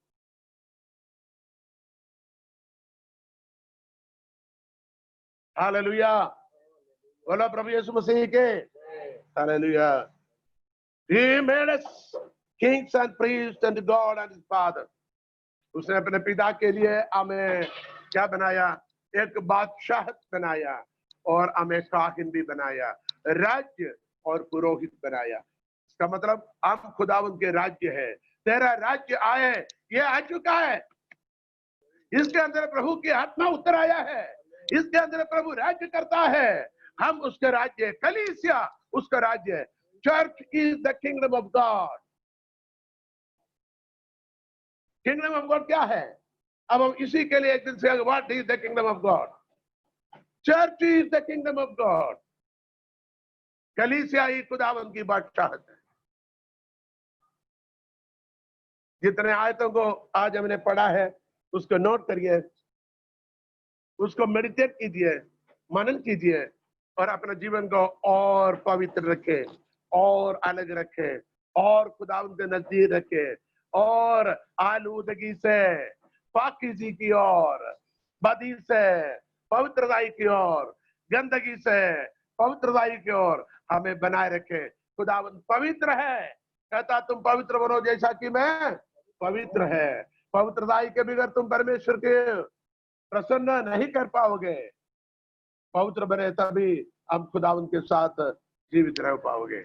Speaker 1: हालेलुया, बोलो प्रभु यीशु मसीह के। Hallelujah. He made us kings and priests and God and his father. उसने अपने पिता के लिए हमें क्या बनाया? एक बादशाह बनाया, और हमें काहिन भी बनाया, राज्य और पुरोहित बनाया। इसका मतलब हम खुदावंद के राज्य है। तेरा राज्य आए, ये आ चुका है। इसके अंदर प्रभु की आत्मा उतर आया है, इसके अंदर प्रभु राज्य करता है। हम उसके राज्य, कलीसिया उसका राज्य है। Church is the kingdom of God. Kingdom of God क्या है? अब हम इसी के लिए एक दिन से, what is the kingdom of God? Church is the kingdom of God. कलीसिया ही खुदावंद की बादशाहत है। जितने आयतों को आज हमने पढ़ा है उसको नोट करिए, उसको मेडिटेट कीजिए, मनन कीजिए, और अपने जीवन को और पवित्र रखे, और अलग रखे, और खुदावंद के नजदीक रखे, और आलूदगी से पाकीज़ी की ओर, बदी से पवित्रताई की ओर, गंदगी से पवित्रताई की ओर हमें बनाए रखे। खुदावंद पवित्र है, कहता तुम पवित्र बनो जैसा कि मैं पवित्र है। पवित्रता के बगैर तुम परमेश्वर के प्रसन्न नहीं कर पाओगे। पवित्र बने तभी हम खुदावंद के साथ जीवित रह पाओगे।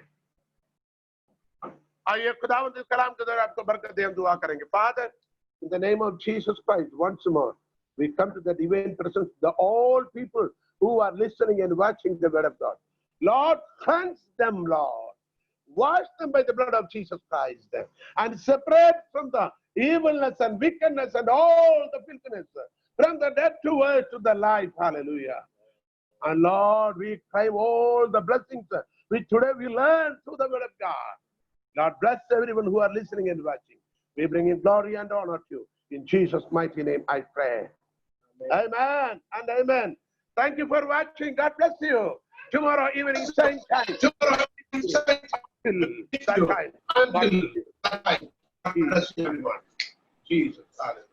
Speaker 1: आइए खुदावंद इस कलाम के द्वारा आपको बरकत दे, हम दुआ करेंगे। Father, in the name of Jesus Christ, once more we come to the divine presence, the all people who are listening and watching the word of God. Lord, cleanse them, Lord. Wash them by the blood of Jesus Christ and separate from the evilness and wickedness and all the filthiness, from the death to the life. Hallelujah. And Lord, we claim all the blessings which today we learn through the word of God. Lord, bless everyone who are listening and watching. We bring in glory and honor to you. In Jesus' mighty name I pray. Amen and amen. Thank you for watching. God bless you. Tomorrow evening, same time. Until that time. God bless you, everyone. Jesus. Hallelujah.